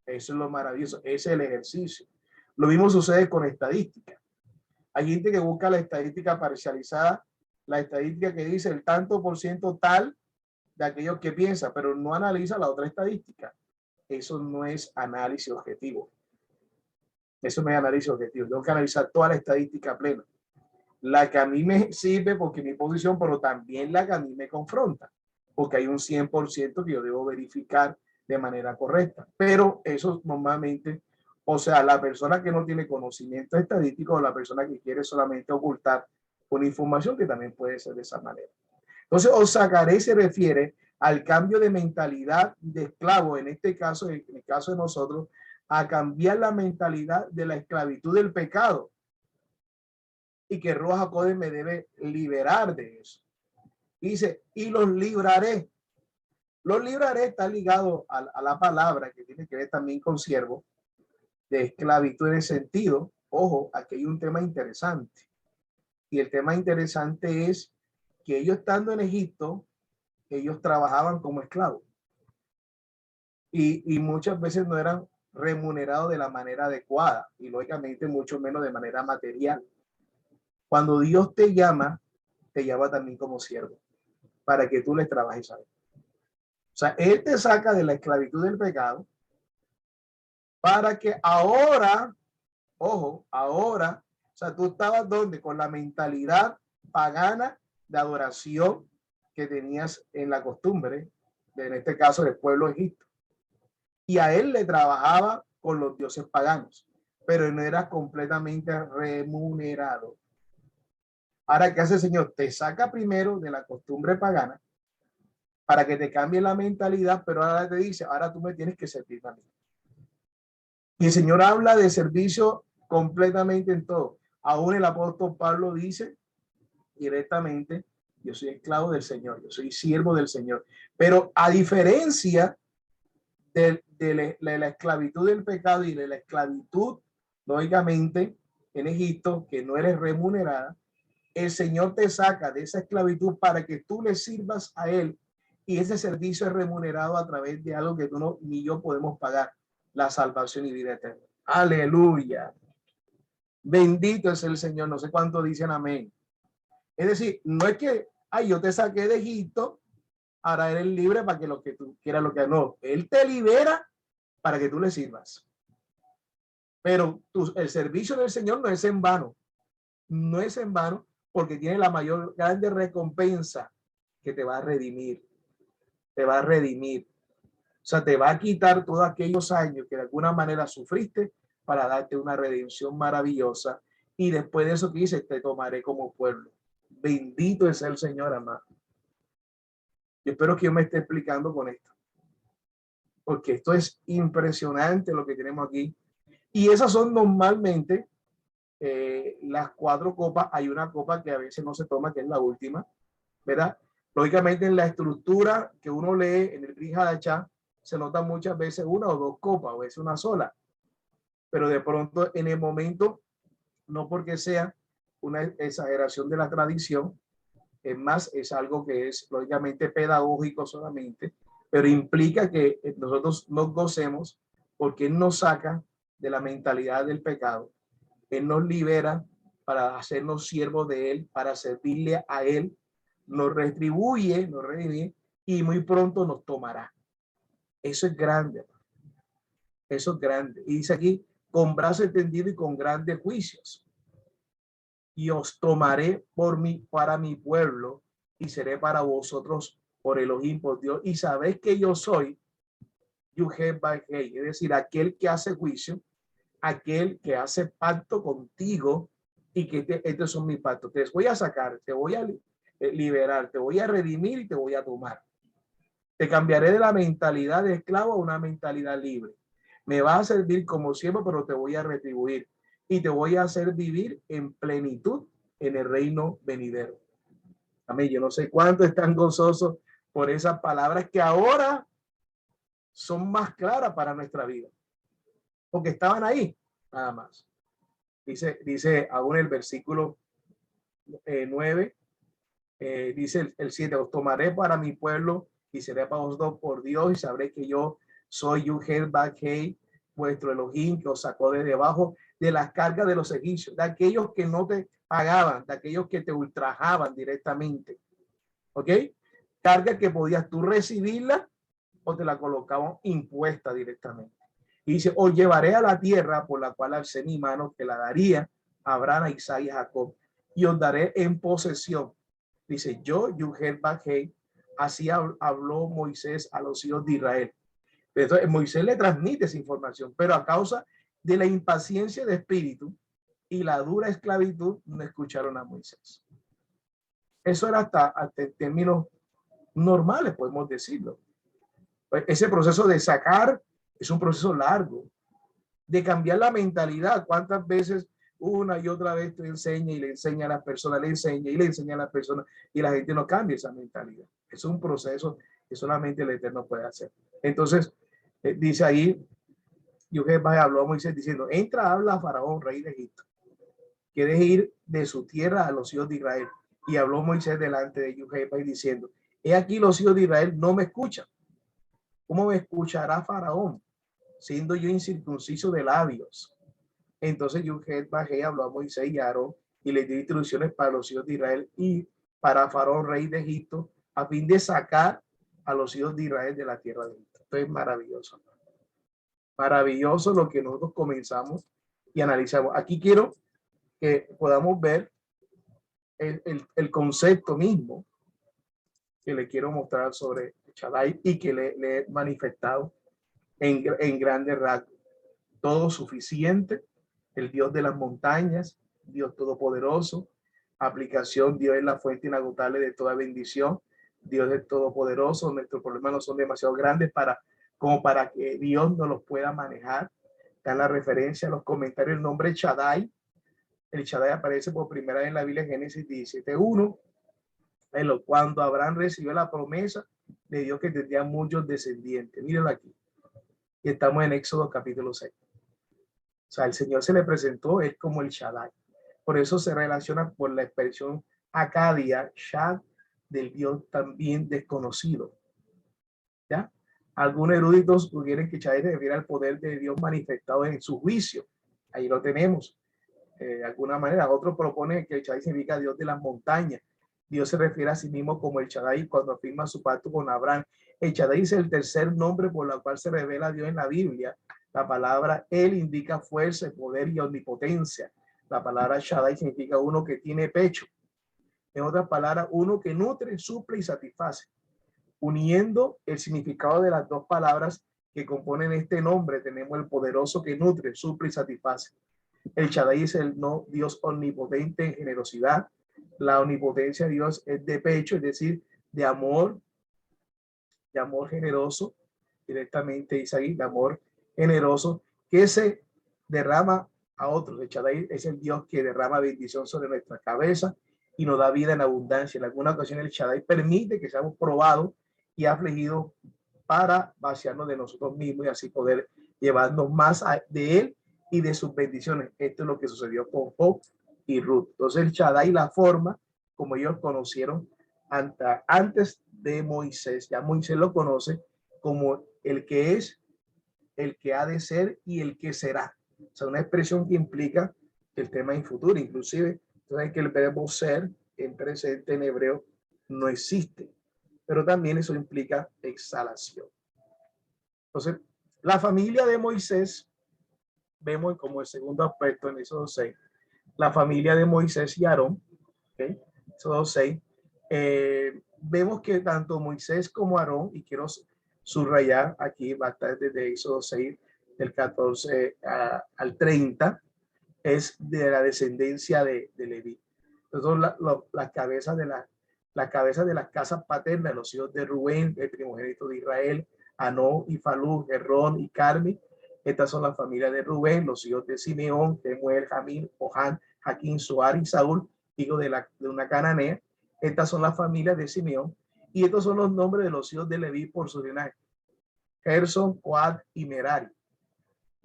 Eso es lo maravilloso, ese es el ejercicio. Lo mismo sucede con estadística. Hay gente que busca la estadística parcializada, la estadística que dice el tanto por ciento tal de aquellos que piensa, pero no analiza la otra estadística. Eso no es análisis objetivo. Eso no es análisis objetivo. Tengo que analizar toda la estadística plena. La que a mí me sirve porque mi posición, pero también la que a mí me confronta, porque hay un 100% que yo debo verificar de manera correcta. Pero eso normalmente, o sea, la persona que no tiene conocimiento estadístico o la persona que quiere solamente ocultar una información que también puede ser de esa manera. Entonces, os sacaré se refiere al cambio de mentalidad de esclavo, en este caso, en el caso de nosotros, a cambiar la mentalidad de la esclavitud del pecado y que Ruach HaKodesh me debe liberar de eso. Y dice, y los libraré. Los libraré está ligado a la palabra que tiene que ver también con siervo, de esclavitud en el sentido, ojo, aquí hay un tema interesante. Y el tema interesante es que ellos estando en Egipto, ellos trabajaban como esclavos. Y muchas veces no eran remunerados de la manera adecuada y lógicamente mucho menos de manera material. Cuando Dios te llama también como siervo para que tú le trabajes a él. O sea, él te saca de la esclavitud del pecado para que ahora, ojo, ahora, o sea, tú estabas donde con la mentalidad pagana de adoración que tenías en la costumbre, en este caso del pueblo de Egipto. Y a él le trabajaba con los dioses paganos, pero no era completamente remunerado. Ahora, ¿qué hace el Señor? Te saca primero de la costumbre pagana para que te cambie la mentalidad, pero ahora te dice, ahora tú me tienes que servir a mí. Y el Señor habla de servicio completamente en todo. Aún el apóstol Pablo dice directamente, yo soy esclavo del Señor, yo soy siervo del Señor. Pero a diferencia de la esclavitud del pecado y de la esclavitud, lógicamente, en Egipto, que no eres remunerada, el Señor te saca de esa esclavitud para que tú le sirvas a Él. Y ese servicio es remunerado a través de algo que tú no, ni yo podemos pagar, la salvación y vida eterna. Aleluya. Bendito es el Señor. No sé cuánto dicen amén. Es decir, no es que, ay, yo te saqué de Egipto, ahora eres libre para que lo que tú quieras, lo que no. Él te libera para que tú le sirvas. Pero el servicio del Señor no es en vano. No es en vano porque tiene la mayor grande recompensa que te va a redimir. Te va a redimir. O sea, te va a quitar todos aquellos años que de alguna manera sufriste para darte una redención maravillosa. Y después de eso que dice, te tomaré como pueblo. Bendito es el Señor, amado. Yo espero que yo me esté explicando con esto. Porque esto es impresionante lo que tenemos aquí. Y esas son normalmente las 4 copas. Hay una copa que a veces no se toma, que es la última, ¿verdad? Lógicamente en la estructura que uno lee en el Brit Hadashah se nota muchas veces 1 o 2 copas, o veces una sola. Pero de pronto en el momento, no porque sea una exageración de la tradición, es más, es algo que es lógicamente pedagógico solamente, pero implica que nosotros nos gocemos porque Él nos saca de la mentalidad del pecado. Él nos libera para hacernos siervos de Él, para servirle a Él, nos retribuye, nos redime y muy pronto nos tomará. Eso es grande. Eso es grande. Y dice aquí, con brazo extendido y con grandes juicios. Y os tomaré para mi pueblo y seré para vosotros por Elohim, por Dios. Y sabéis que yo soy Yuhel-Bajei, es decir, aquel que hace juicio, aquel que hace pacto contigo y que estos son mis pactos. Te voy a sacar, te voy a liberar, te voy a redimir y te voy a tomar. Te cambiaré de la mentalidad de esclavo a una mentalidad libre. Me vas a servir como siervo, pero te voy a retribuir y te voy a hacer vivir en plenitud en el reino venidero. Amén. Yo no sé cuánto están gozosos por esas palabras que ahora son más claras para nuestra vida, porque estaban ahí, nada más. Dice aún el versículo 9, dice el 7, os tomaré para mi pueblo y seré para vosotros por Dios y sabré que yo soy Yuhel-Bajei, vuestro Elohim, que os sacó de debajo de las cargas de los egipcios, de aquellos que no te pagaban, de aquellos que te ultrajaban directamente. ¿Ok? Carga que podías tú recibirla o te la colocaban impuesta directamente. Y dice, os llevaré a la tierra por la cual alcé mi mano, que la daría a Abraham, a Isaac y a Jacob, y os daré en posesión. Dice, yo, Yuhel-Bajei, así habló Moisés a los hijos de Israel. Entonces, Moisés le transmite esa información, pero a causa de la impaciencia de espíritu y la dura esclavitud, no escucharon a Moisés. Eso era hasta en términos normales, podemos decirlo. Ese proceso de sacar es un proceso largo, de cambiar la mentalidad. ¿Cuántas veces una y otra vez tú enseñas y le enseña a las personas, le enseña y le enseña a las personas y la gente no cambia esa mentalidad? Es un proceso que solamente el Eterno puede hacer. Entonces, dice ahí, Yuhel-Bajei habló a Moisés diciendo, entra, habla a Faraón, rey de Egipto, que deje ir de su tierra a los hijos de Israel. Y habló Moisés delante de Yuhel-Bajei diciendo, he aquí los hijos de Israel no me escuchan. ¿Cómo me escuchará Faraón, siendo yo incircunciso de labios? Entonces Yuhel-Bajei habló a Moisés y a Aarón y les dio instrucciones para los hijos de Israel y para Faraón, rey de Egipto, a fin de sacar a los hijos de Israel de la tierra de Egipto. Esto es maravilloso. Maravilloso lo que nosotros comenzamos y analizamos. Aquí quiero que podamos ver el concepto mismo que le quiero mostrar sobre Shaddai y que le he manifestado en grandes rasgos. Todo suficiente, el Dios de las montañas, Dios todopoderoso, aplicación, Dios es la fuente inagotable de toda bendición, Dios es todopoderoso, nuestros problemas no son demasiado grandes como para que Dios no los pueda manejar. Dan la referencia a los comentarios el nombre Shaddai. El Shaddai aparece por primera vez en la Biblia en Génesis 17:1, cuando Abraham recibió la promesa de Dios que tendría muchos descendientes. Mírenlo aquí. Y estamos en Éxodo capítulo 6. O sea, el Señor se le presentó, es como el Shaddai. Por eso se relaciona por la expresión acadia, Shad, del Dios también desconocido. ¿Ya? Algunos eruditos sugieren que Shaddai se refiere al poder de Dios manifestado en su juicio. Ahí lo tenemos. De alguna manera, otros proponen que el Shaddai significa Dios de las montañas. Dios se refiere a sí mismo como el Shaddai cuando afirma su pacto con Abraham. El Shaddai es el tercer nombre por el cual se revela a Dios en la Biblia. La palabra él indica fuerza, poder y omnipotencia. La palabra Shaddai significa uno que tiene pecho. En otras palabras, uno que nutre, suple y satisface. Uniendo el significado de las dos palabras que componen este nombre, tenemos el poderoso que nutre, suple y satisface. El Shaddai es el no Dios omnipotente en generosidad. La omnipotencia de Dios es de pecho, es decir, de amor generoso, directamente dice ahí, de amor generoso, que se derrama a otros. El Shaddai es el Dios que derrama bendición sobre nuestra cabeza y nos da vida en abundancia. En alguna ocasión el Shaddai permite que seamos probados y afligidos para vaciarnos de nosotros mismos y así poder llevarnos más de él y de sus bendiciones. Esto es lo que sucedió con Job y Ruth. Entonces el Shaddai, la forma como ellos conocieron antes de Moisés, ya Moisés lo conoce como el que es, el que ha de ser y el que será. O sea, una expresión que implica el tema en futuro. Inclusive, saben que el verbo ser en presente en hebreo no existe, pero también eso implica exhalación. Entonces, la familia de Moisés, vemos como el segundo aspecto en Éxodo 6, la familia de Moisés y Aarón, ¿okay? Éxodo 6, vemos que tanto Moisés como Aarón, y quiero subrayar aquí, va a estar desde Éxodo 6, del 14 al 30, es de la descendencia de Leví. Entonces, las cabezas de las casas paternas, los hijos de Rubén, el primogénito de Israel, Anó y Falú, Gerrón y Carmi. Estas son las familias de Rubén, los hijos de Simeón, Temuel, Jamín, Ohán, Jaquín, Suar y Saúl, hijo de una cananea. Estas son las familias de Simeón. Y estos son los nombres de los hijos de Leví por su linaje: Gerson, Coat y Merari.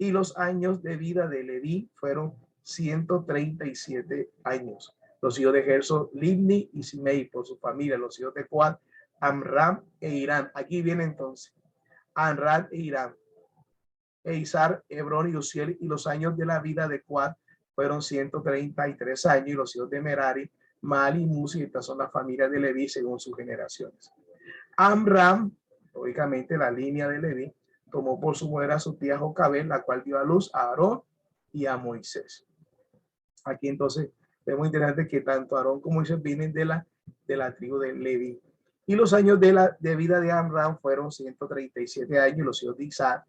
Y los años de vida de Leví fueron 137 años. Los hijos de Gerson, Libni y Simei por su familia. Los hijos de Coat, Amram e Irán. Aquí viene entonces Amram e Irán. Eizar, Hebrón y Uziel. Y los años de la vida de Coat fueron 133 años. Y los hijos de Merari, Mali y Musi. Estas son las familias de Leví según sus generaciones. Amram, lógicamente la línea de Leví, tomó por su mujer a su tía Jocabed, la cual dio a luz a Aarón y a Moisés. Aquí entonces es muy interesante que tanto Aarón como Moisés vienen de la tribu de Leví. Y los años de vida de Amram fueron 137 años. Los hijos de Isaac,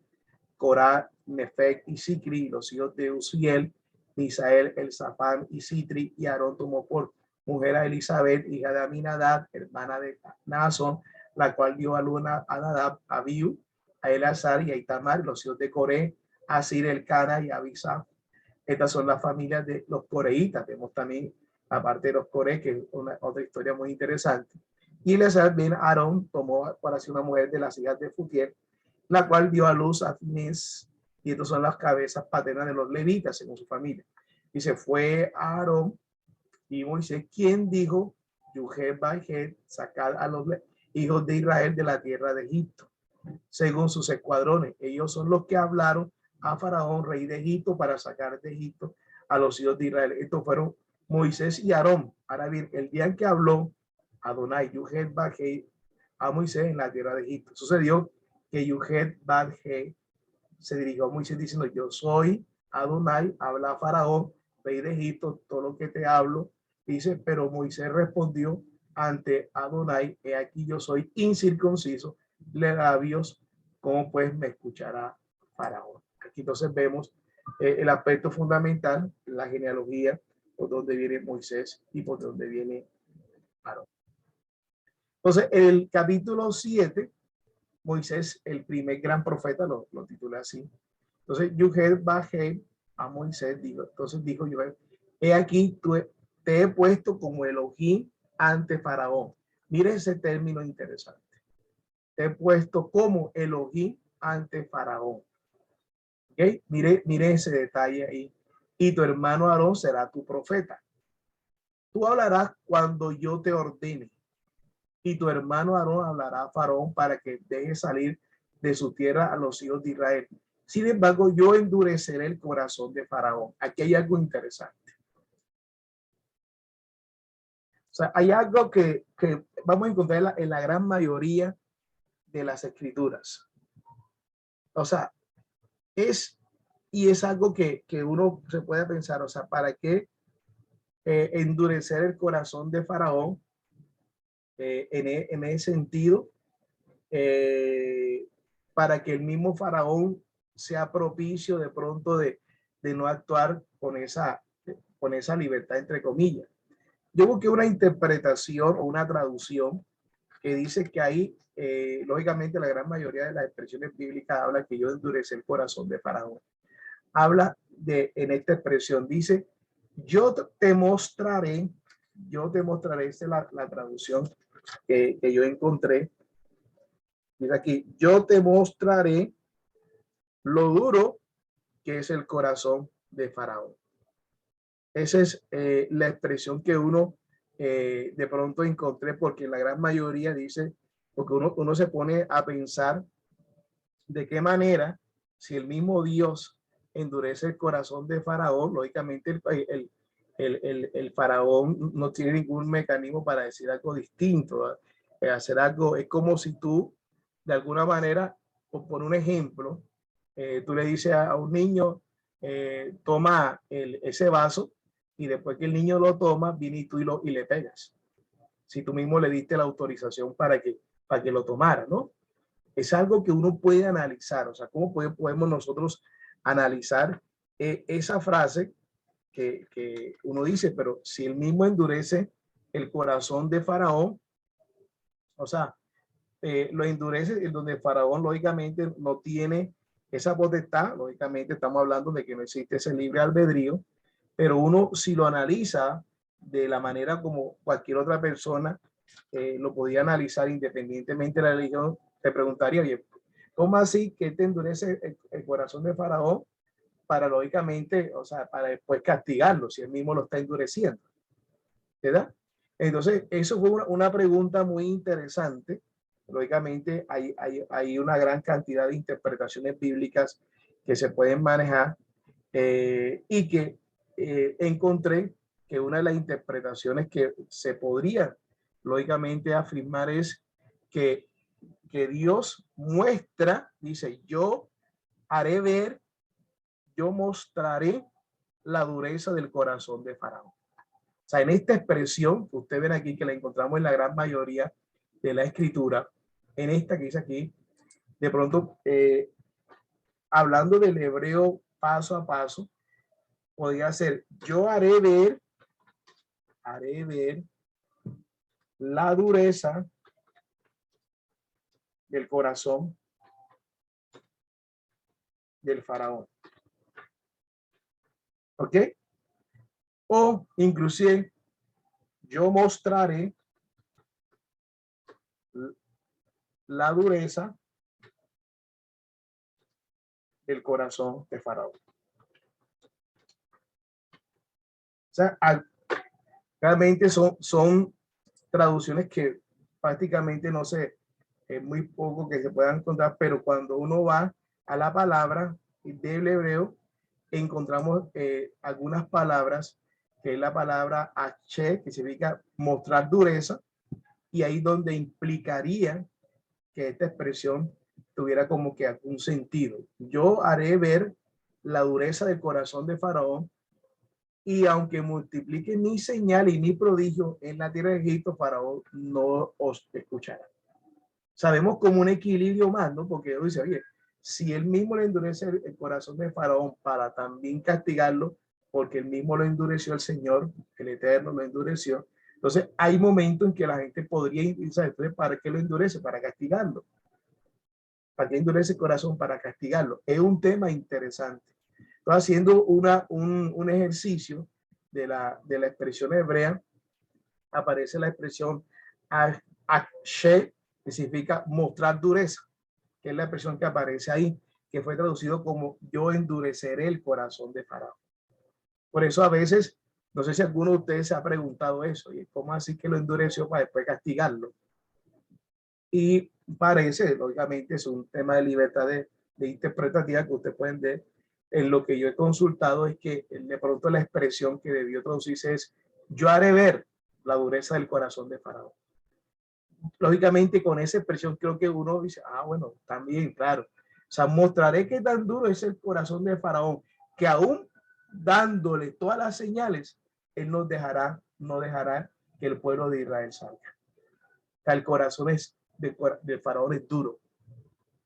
Corá, Nefec y Sicri. Los hijos de Uziel, Misael, Elzafán y Sitri. Y Aarón tomó por mujer a Elizabeth, hija de Aminadab, hermana de Naasón, la cual dio a luz a Nadab, a Abiú, a Eleazar y a Itamar. Los hijos de Coré, Asir, Elcana y Abisá. Estas son las familias de los coreitas. Vemos también, aparte de los Coré, que es otra historia muy interesante. Y Eleazar bien Aarón tomó para ser una mujer de las hijas de Futiel, la cual dio a luz a Finés. Y estas son las cabezas paternas de los levitas según su familia. Y se fue a Aarón y Moisés, quien dijo: Yuhet Bajet, sacad a los hijos de Israel de la tierra de Egipto, según sus escuadrones. Ellos son los que hablaron a Faraón, rey de Egipto, para sacar de Egipto a los hijos de Israel. Estos fueron Moisés y Aarón. Ahora bien, el día en que habló Adonai Yuhet Bajet a Moisés en la tierra de Egipto, sucedió que Yuhet Bajet se dirigió a Moisés diciendo: yo soy Adonai, habla a Faraón, rey de Egipto, todo lo que te hablo. Dice, pero Moisés respondió ante Adonai: he aquí yo soy incircunciso de labios, ¿cómo pues me escuchará Faraón? Aquí entonces vemos el aspecto fundamental, la genealogía, por donde viene Moisés y por donde viene Aarón. Entonces, el capítulo 7, Moisés, el primer gran profeta, lo titula así. Entonces, Yuhel bajé a Moisés, digo, entonces dijo Yuhel, he aquí, te he puesto como Elohim ante Faraón. Mire ese término interesante. Te he puesto como Elohim ante Faraón. ¿Okay? Mire ese detalle ahí. Y tu hermano Aarón será tu profeta. Tú hablarás cuando yo te ordene. Y tu hermano Aarón hablará a Faraón para que deje salir de su tierra a los hijos de Israel. Sin embargo, yo endureceré el corazón de Faraón. Aquí hay algo interesante. O sea, hay algo que vamos a encontrar en la gran mayoría de las escrituras. O sea, es algo que uno se puede pensar, o sea, ¿para qué endurecer el corazón de Faraón en ese sentido? Para que el mismo Faraón sea propicio de pronto de no actuar con esa libertad, entre comillas. Yo busqué una interpretación o una traducción que dice que ahí, lógicamente, la gran mayoría de las expresiones bíblicas habla que yo endurece el corazón de Faraón. Habla en esta expresión, dice, yo te mostraré, esta es la traducción que yo encontré. Mira aquí, yo te mostraré lo duro que es el corazón de Faraón. Esa es la expresión que uno de pronto encontré, porque la gran mayoría dice, porque uno se pone a pensar de qué manera, si el mismo Dios endurece el corazón de Faraón, lógicamente el Faraón no tiene ningún mecanismo para decir algo distinto, hacer algo. Es como si tú, de alguna manera, por un ejemplo, tú le dices a un niño, toma ese vaso, y después que el niño lo toma, viene y tú y le pegas. Si tú mismo le diste la autorización para que lo tomara, ¿no? Es algo que uno puede analizar, o sea, ¿cómo podemos nosotros analizar esa frase que uno dice, pero si él mismo endurece el corazón de Faraón, o sea, lo endurece en donde Faraón lógicamente no tiene esa potestad, lógicamente estamos hablando de que no existe ese libre albedrío, pero uno si lo analiza de la manera como cualquier otra persona lo podía analizar independientemente de la religión, te preguntaría, oye, ¿cómo así que te endurece el corazón de Faraón para lógicamente, o sea, para después castigarlo si él mismo lo está endureciendo? ¿Verdad? Entonces, eso fue una pregunta muy interesante. Lógicamente, hay una gran cantidad de interpretaciones bíblicas que se pueden manejar y que encontré que una de las interpretaciones que se podría lógicamente afirmar es que Dios muestra, dice, haré ver, yo mostraré la dureza del corazón de Faraón. O sea, en esta expresión que ustedes ven aquí, que la encontramos en la gran mayoría de la escritura, en esta que dice aquí, de pronto, hablando del hebreo paso a paso, podría ser, yo haré ver la dureza del corazón del Faraón. ¿Ok? O inclusive yo mostraré la dureza del corazón de Faraón. O sea, realmente son traducciones que prácticamente no sé, es muy poco que se puedan encontrar, pero cuando uno va a la palabra del hebreo, encontramos algunas palabras, que es la palabra H, que significa mostrar dureza, y ahí donde implicaría que esta expresión tuviera como que algún sentido. Yo haré ver la dureza del corazón de Faraón, y aunque multiplique mi señal y mi prodigio en la tierra de Egipto, Faraón no os escuchará. Sabemos como un equilibrio más, ¿no? Porque Dios dice, oye, si él mismo le endurece el corazón de Faraón para también castigarlo, porque él mismo lo endureció el Señor, el Eterno lo endureció, Entonces, hay momentos en que la gente podría, ¿sabes? Entonces, ¿para qué lo endurece? Para castigarlo. ¿Para qué endurece el corazón? Para castigarlo. Es un tema interesante. Estoy haciendo un ejercicio de la expresión hebrea. Aparece la expresión akshe, que significa mostrar dureza, que es la expresión que aparece ahí, que fue traducido como yo endureceré el corazón de Faraón. Por eso a veces, no sé si alguno de ustedes se ha preguntado eso, ¿y cómo así que lo endureció para después castigarlo? Y parece, lógicamente, es un tema de libertad de interpretativa que ustedes pueden ver. En lo que yo he consultado es que de pronto la expresión que debió traducirse es yo haré ver la dureza del corazón de Faraón. Lógicamente con esa expresión creo que uno dice, bueno, también, claro. O sea, mostraré qué tan duro es el corazón de Faraón, que aún dándole todas las señales, él no dejará que el pueblo de Israel salga. O sea, el corazón de Faraón es duro,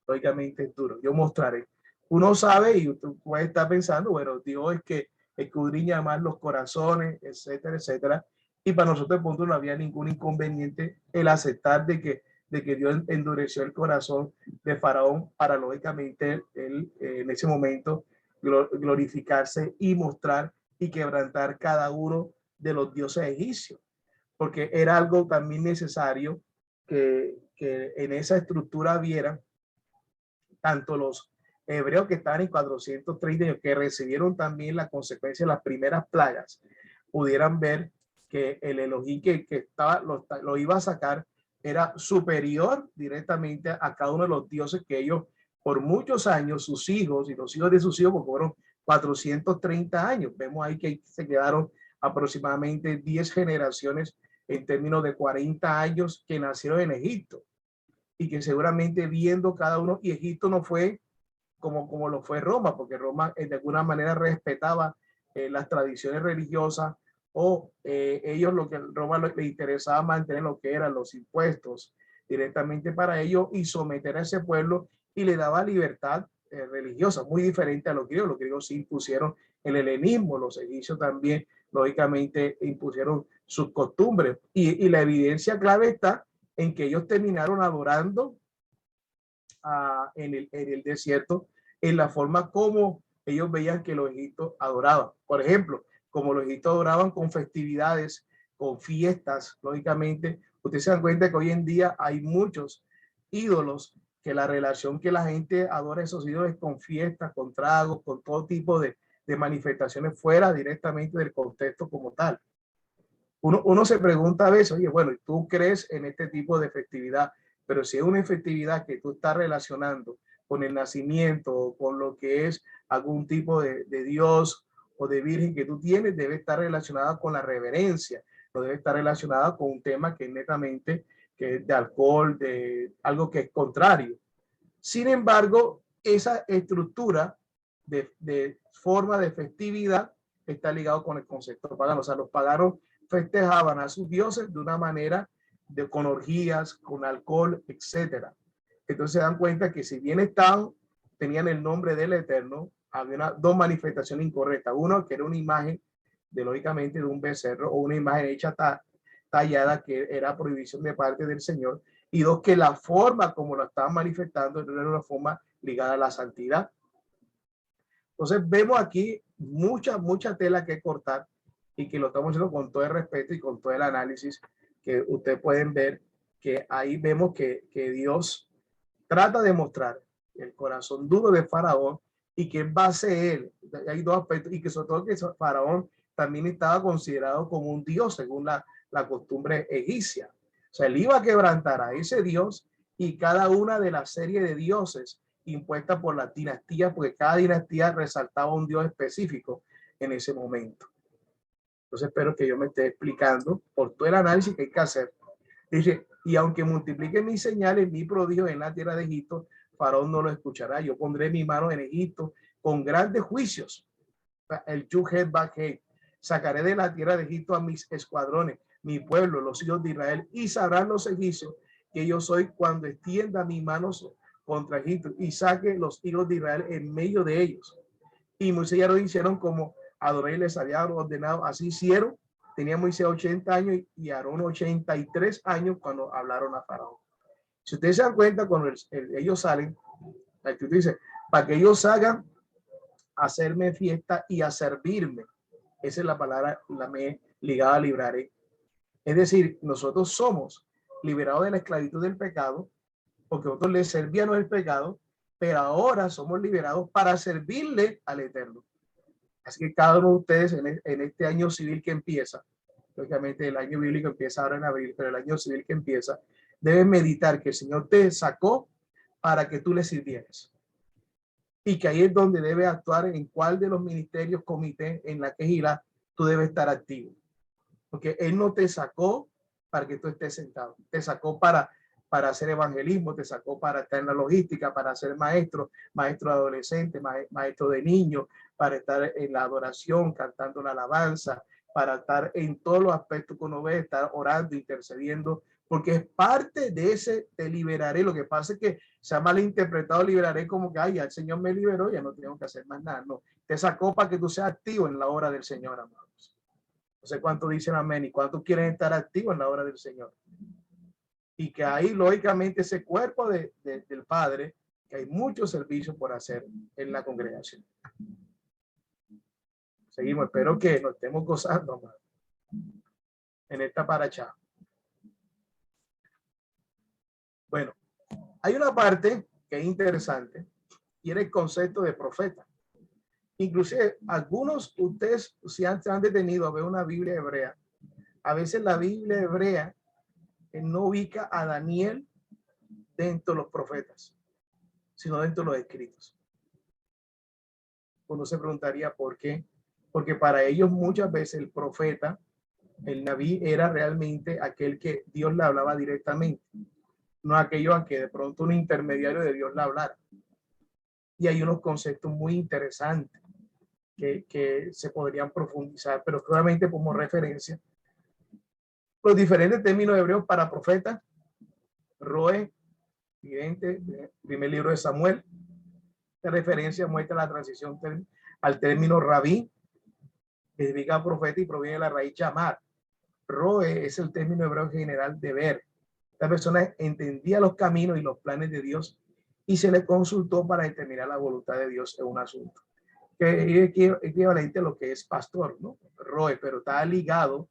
lógicamente es duro. Yo mostraré. Uno sabe y usted puede estar pensando, bueno, Dios es que escudriña más los corazones, etcétera, etcétera. Y para nosotros, el punto, no había ningún inconveniente el aceptar de que Dios endureció el corazón de Faraón para, lógicamente, él en ese momento glorificarse y mostrar y quebrantar cada uno de los dioses egipcios, porque era algo también necesario que en esa estructura viera tanto los hebreos que estaban en 430 años, que recibieron también la consecuencia de las primeras plagas, pudieran ver que el Elohim que estaba, lo iba a sacar era superior directamente a cada uno de los dioses que ellos por muchos años, sus hijos y los hijos de sus hijos, porque fueron 430 años. Vemos ahí que se quedaron aproximadamente 10 generaciones en términos de 40 años que nacieron en Egipto y que seguramente viendo cada uno, y Egipto no fue como lo fue Roma, porque Roma de alguna manera respetaba las tradiciones religiosas o ellos lo que Roma le interesaba mantener lo que eran los impuestos directamente para ellos y someter a ese pueblo y le daba libertad religiosa, muy diferente a los griegos. Los griegos sí impusieron el helenismo, los egipcios también lógicamente impusieron sus costumbres y la evidencia clave está en que ellos terminaron adorando en el desierto, en la forma como ellos veían que los egipcios adoraban. Por ejemplo, como los egipcios adoraban con festividades, con fiestas, lógicamente, ustedes se dan cuenta que hoy en día hay muchos ídolos que la relación que la gente adora a esos ídolos es con fiestas, con tragos, con todo tipo de manifestaciones fuera directamente del contexto como tal. Uno se pregunta a veces, oye, bueno, ¿tú crees en este tipo de festividad? Pero si es una festividad que tú estás relacionando con el nacimiento o con lo que es algún tipo de Dios o de Virgen que tú tienes, debe estar relacionada con la reverencia, no debe estar relacionada con un tema que es netamente que es de alcohol, de algo que es contrario. Sin embargo, esa estructura de forma de festividad está ligado con el concepto pagano. O sea, los paganos festejaban a sus dioses de una manera con orgías, con alcohol, etcétera. Entonces se dan cuenta que si bien tenían el nombre del Eterno, había dos manifestaciones incorrectas. Uno, que era una imagen lógicamente de un becerro o una imagen hecha tallada, que era prohibición de parte del Señor. Y dos, que la forma como lo estaban manifestando no era una forma ligada a la santidad. Entonces vemos aquí mucha tela que cortar y que lo estamos haciendo con todo el respeto y con todo el análisis que ustedes pueden ver, que ahí vemos que Dios trata de mostrar el corazón duro de Faraón y que en base él, hay dos aspectos, y que sobre todo que Faraón también estaba considerado como un dios según la costumbre egipcia. O sea, él iba a quebrantar a ese dios y cada una de la serie de dioses impuesta por la dinastía, porque cada dinastía resaltaba un dios específico en ese momento. Entonces espero que yo me esté explicando por todo el análisis que hay que hacer. Dice, y aunque multiplique mis señales, mi prodigio en la tierra de Egipto, Faraón no lo escuchará. Yo pondré mi mano en Egipto con grandes juicios. El Yuhet Bakhe. Sacaré de la tierra de Egipto a mis escuadrones, mi pueblo, los hijos de Israel, y sabrán los egipcios que yo soy cuando extienda mis manos contra Egipto y saque los hijos de Israel en medio de ellos. Y Moisés ya lo hicieron como Adonai les había ordenado, así hicieron Tenía Moisés 80 años y Aarón 83 años cuando hablaron a Faraón. Si ustedes se dan cuenta, cuando ellos salen, la escritura dice, para que ellos hagan hacerme fiesta y a servirme. Esa es la palabra ligada a libraré. Es decir, nosotros somos liberados de la esclavitud del pecado, porque nosotros le servíamos el pecado, pero ahora somos liberados para servirle al Eterno. Así que cada uno de ustedes en este año civil que empieza, lógicamente el año bíblico empieza ahora en abril, pero el año civil que empieza, debes meditar que el Señor te sacó para que tú le sirvieras. Y que ahí es donde debe actuar en cuál de los ministerios, comités en la que gira, tú debes estar activo. Porque Él no te sacó para que tú estés sentado. Te sacó para hacer evangelismo, te sacó para estar en la logística, para ser maestro de adolescentes, maestro de niños, para estar en la adoración, cantando la alabanza, para estar en todos los aspectos que uno ve, estar orando, intercediendo, porque es parte de ese te liberaré. Lo que pasa es que se ha malinterpretado liberaré como que, ay, ya el Señor me liberó, ya no tengo que hacer más nada. No, te sacó para que tú seas activo en la obra del Señor, amados. No sé cuántos dicen amén y cuántos quieren estar activos en la obra del Señor. Y que ahí, lógicamente, ese cuerpo del Padre, que hay muchos servicios por hacer en la congregación. Seguimos, espero que nos estemos gozando más en esta paracha. Bueno, hay una parte que es interesante y era el concepto de profeta. Inclusive, algunos ustedes si han detenido a ver una Biblia hebrea. A veces la Biblia hebrea no ubica a Daniel dentro de los profetas, sino dentro de los escritos. Uno se preguntaría por qué. Porque para ellos muchas veces el profeta, el Naví, era realmente aquel que Dios le hablaba directamente, no aquello a que de pronto un intermediario de Dios le hablara. Y hay unos conceptos muy interesantes que se podrían profundizar, pero claramente como referencia. Los diferentes términos hebreos para profeta, Roe, vidente, primer libro de Samuel, de referencia muestra la transición al término rabí, que significa profeta y proviene de la raíz llamar. Roe es el término hebreo general de ver. Esta persona entendía los caminos y los planes de Dios y se le consultó para determinar la voluntad de Dios en un asunto. Que es equivalente a lo que es pastor, ¿no? Roe, pero está ligado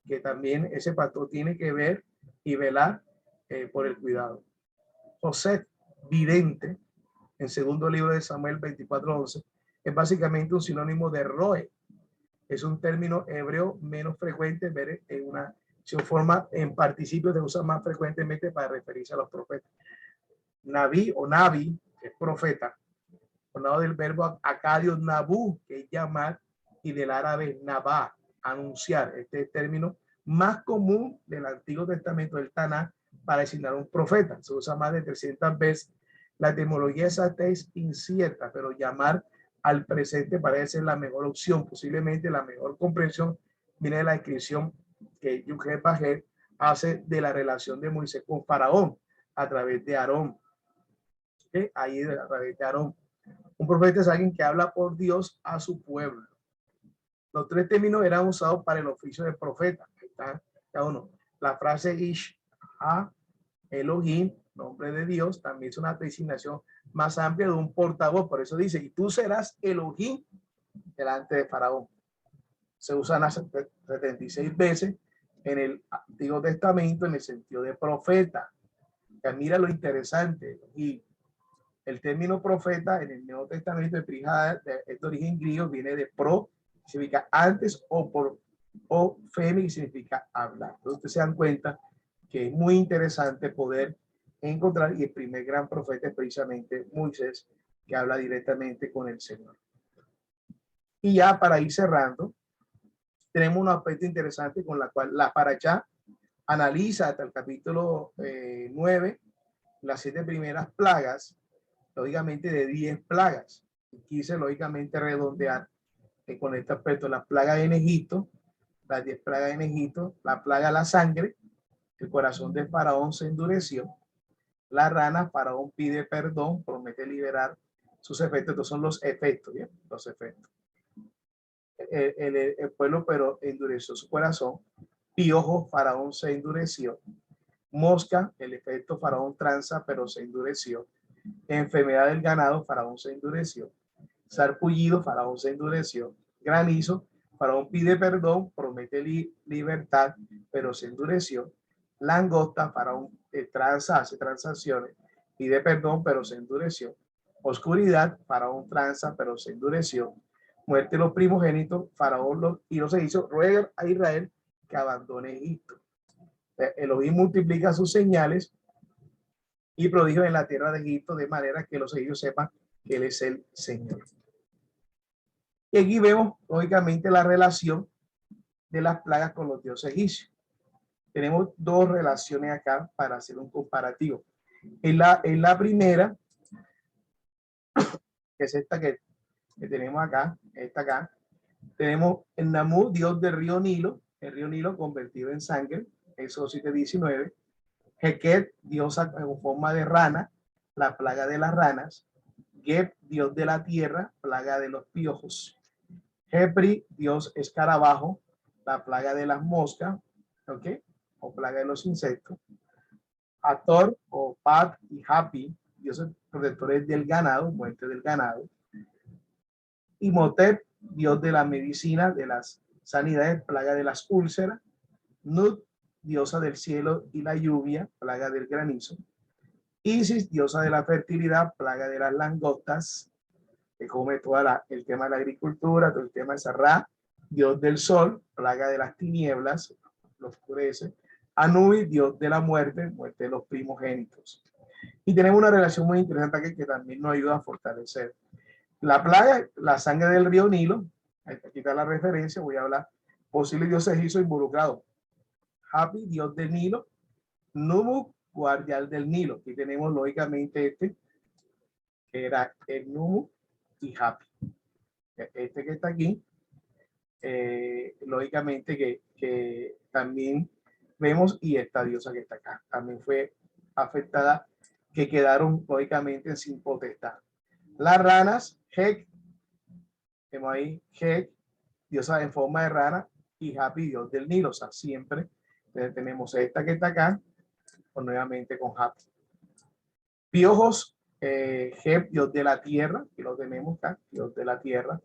que también ese pastor tiene que ver y velar por el cuidado. José, vidente, en segundo libro de Samuel 24:11, es básicamente un sinónimo de Roe. Es un término hebreo menos frecuente ver en una forma en participio, se usa más frecuentemente para referirse a los profetas. Naví o Navi, que es profeta, lado del verbo acadio nabu, que es llamar, y del árabe nabá, anunciar. Este es el término más común del Antiguo Testamento del Taná para designar un profeta. Se usa más de 300 veces. La etimología exacta es incierta, pero llamar al presente parece ser la mejor opción. Posiblemente la mejor comprensión viene de la descripción que Yuhel Bajer hace de la relación de Moisés con Faraón a través de Aarón. ¿Okay? Ahí a través de Aarón. Un profeta es alguien que habla por Dios a su pueblo. Los tres términos eran usados para el oficio de profeta. Ahí está cada uno. La frase Ish, Elohim, nombre de Dios, también es una designación más amplia de un portavoz. Por eso dice, y tú serás Elohim delante de Faraón. Se usan 76 veces en el Antiguo Testamento en el sentido de profeta. Ya mira lo interesante. Y el término profeta en el Nuevo Testamento es de origen griego, viene de pro, significa antes, o por, o femi, significa hablar. Entonces ustedes se dan cuenta que es muy interesante poder encontrar, y el primer gran profeta es precisamente Moisés, que habla directamente con el Señor. Y ya para ir cerrando, tenemos un aspecto interesante con la cual la Parashá analiza hasta el capítulo 9 las 7 primeras plagas, lógicamente de 10 plagas. Quise lógicamente redondear con este aspecto las plagas en Egipto, las 10 plagas en Egipto, la plaga de la sangre, el corazón de Faraón se endureció, la rana, Faraón pide perdón, promete liberar sus efectos. Estos son los efectos, ¿bien? Los efectos. el pueblo, pero endureció su corazón. Piojo, Faraón se endureció. Mosca, el efecto, Faraón tranza, pero se endureció. Enfermedad del ganado, Faraón se endureció. Sarpullido, Faraón se endureció. Granizo, Faraón pide perdón, promete libertad, pero se endureció. Langosta, Faraón tranza, hace transacciones, pide perdón, pero se endureció. Oscuridad, Faraón tranza, pero se endureció. Muerte de los primogénitos, Faraón y los egipcios ruegan a Israel que abandone Egipto. Elohim multiplica sus señales y prodigios en la tierra de Egipto, de manera que los egipcios sepan que Él es el Señor. Y aquí vemos, lógicamente, la relación de las plagas con los dioses egipcios. Tenemos dos relaciones acá para hacer un comparativo. En la primera, que es esta que tenemos acá, esta acá, tenemos el Namú, dios del río Nilo, el río Nilo convertido en sangre, Éxodo 7:19. Heket, diosa en forma de rana, la plaga de las ranas. Geb, dios de la tierra, plaga de los piojos. Jepri, dios escarabajo, la plaga de las moscas, ¿ok? O plaga de los insectos. Hathor o Pat y Hapi, dioses protectores del ganado, muerte del ganado. Imhotep, dios de la medicina, de las sanidades, plaga de las úlceras. Nut, diosa del cielo y la lluvia, plaga del granizo. Isis, diosa de la fertilidad, plaga de las langostas, que come todo el tema de la agricultura, todo el tema de Sarrá. Dios del sol, plaga de las tinieblas, lo oscurece. Anubis, dios de la muerte, muerte de los primogénitos. Y tenemos una relación muy interesante que también nos ayuda a fortalecer. La plaga, la sangre del río Nilo, aquí está la referencia, voy a hablar, posible dios egipcio involucrado. Hapi, dios del Nilo. Numu, guardián del Nilo. Aquí tenemos lógicamente este, que era el Numu y Hapi. Este que está aquí, lógicamente que también vemos, y esta diosa que está acá, también fue afectada, que quedaron lógicamente sin potestad. Las ranas, Hek, vemos ahí, Hek, diosa en forma de rana, y Hapi, dios del Nilo. O sea, siempre tenemos esta que está acá, o nuevamente con Hapi. Piojos, Jeb, dios de la tierra, que lo tenemos acá, dios de la tierra.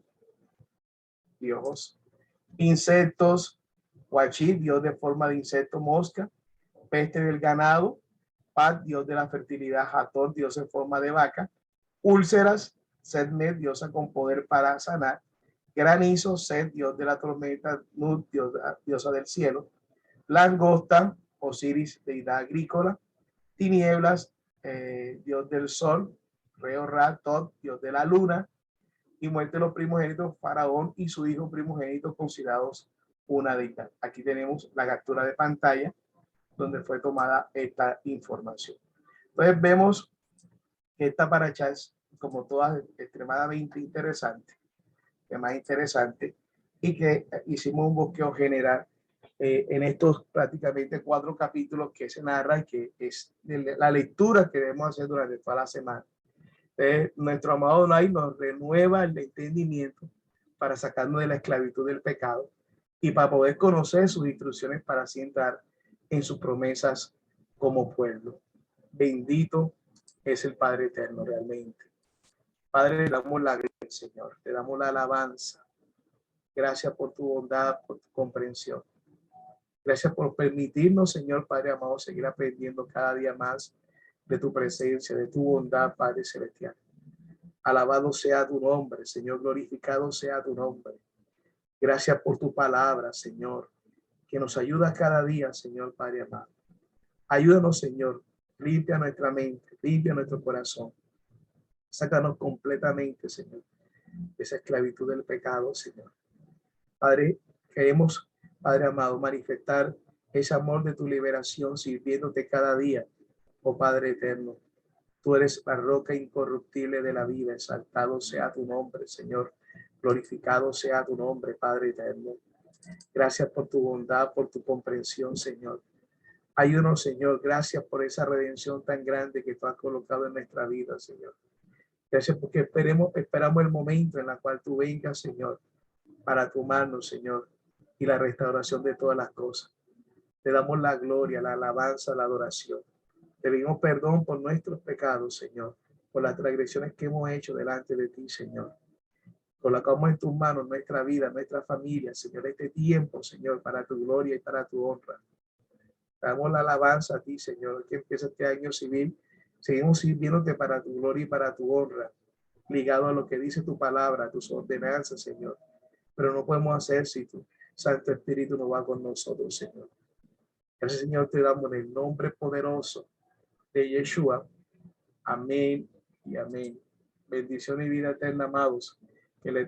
Piojos. Insectos, Huachit, dios de forma de insecto, mosca. Peste del ganado, Pat, dios de la fertilidad, Hathor, dios en forma de vaca. Úlceras, Setmet, diosa con poder para sanar. Granizo, Set, dios de la tormenta, Nut, diosa del cielo. Langosta, Osiris, deidad agrícola. Tinieblas, dios del sol. Reo Ra, Tot, dios de la luna. Y muerte de los primogénitos, Faraón y su hijo primogénito considerados una deidad. Aquí tenemos la captura de pantalla donde fue tomada esta información. Entonces vemos que esta paracha es, como todas, extremadamente interesante, que más interesante, y que hicimos un bosqueo general en estos prácticamente 4 capítulos que se narra y que es la lectura que debemos hacer durante toda la semana. Nuestro amado Nai nos renueva el entendimiento para sacarnos de la esclavitud del pecado y para poder conocer sus instrucciones para así entrar en sus promesas como pueblo. Bendito es el Padre eterno realmente. Padre, le damos la gloria, Señor, te damos la alabanza. Gracias por tu bondad, por tu comprensión. Gracias por permitirnos, Señor Padre amado, seguir aprendiendo cada día más de tu presencia, de tu bondad, Padre celestial. Alabado sea tu nombre, Señor, glorificado sea tu nombre. Gracias por tu palabra, Señor, que nos ayuda cada día, Señor Padre amado. Ayúdanos, Señor, limpia nuestra mente, limpia nuestro corazón. Sácanos completamente, Señor, de esa esclavitud del pecado, Señor. Padre, queremos, Padre amado, manifestar ese amor de tu liberación sirviéndote cada día, oh Padre eterno. Tú eres la roca incorruptible de la vida. Exaltado sea tu nombre, Señor. Glorificado sea tu nombre, Padre eterno. Gracias por tu bondad, por tu comprensión, Señor. Ayúdanos, Señor. Gracias por esa redención tan grande que tú has colocado en nuestra vida, Señor. Gracias porque esperamos el momento en el cual tú vengas, Señor, para tu mano, Señor, y la restauración de todas las cosas. Te damos la gloria, la alabanza, la adoración. Te pedimos perdón por nuestros pecados, Señor, por las transgresiones que hemos hecho delante de ti, Señor. Colocamos en tus manos nuestra vida, nuestra familia, Señor, este tiempo, Señor, para tu gloria y para tu honra. Damos la alabanza a ti, Señor, que empieza este año civil. Seguimos sirviéndote para tu gloria y para tu honra, ligado a lo que dice tu palabra, tus ordenanzas, Señor. Pero no podemos hacer si tu Santo Espíritu no va con nosotros, Señor. Gracias, Señor, te damos en el nombre poderoso de Yeshua. Amén y amén. Bendición y vida eterna, amados. Que le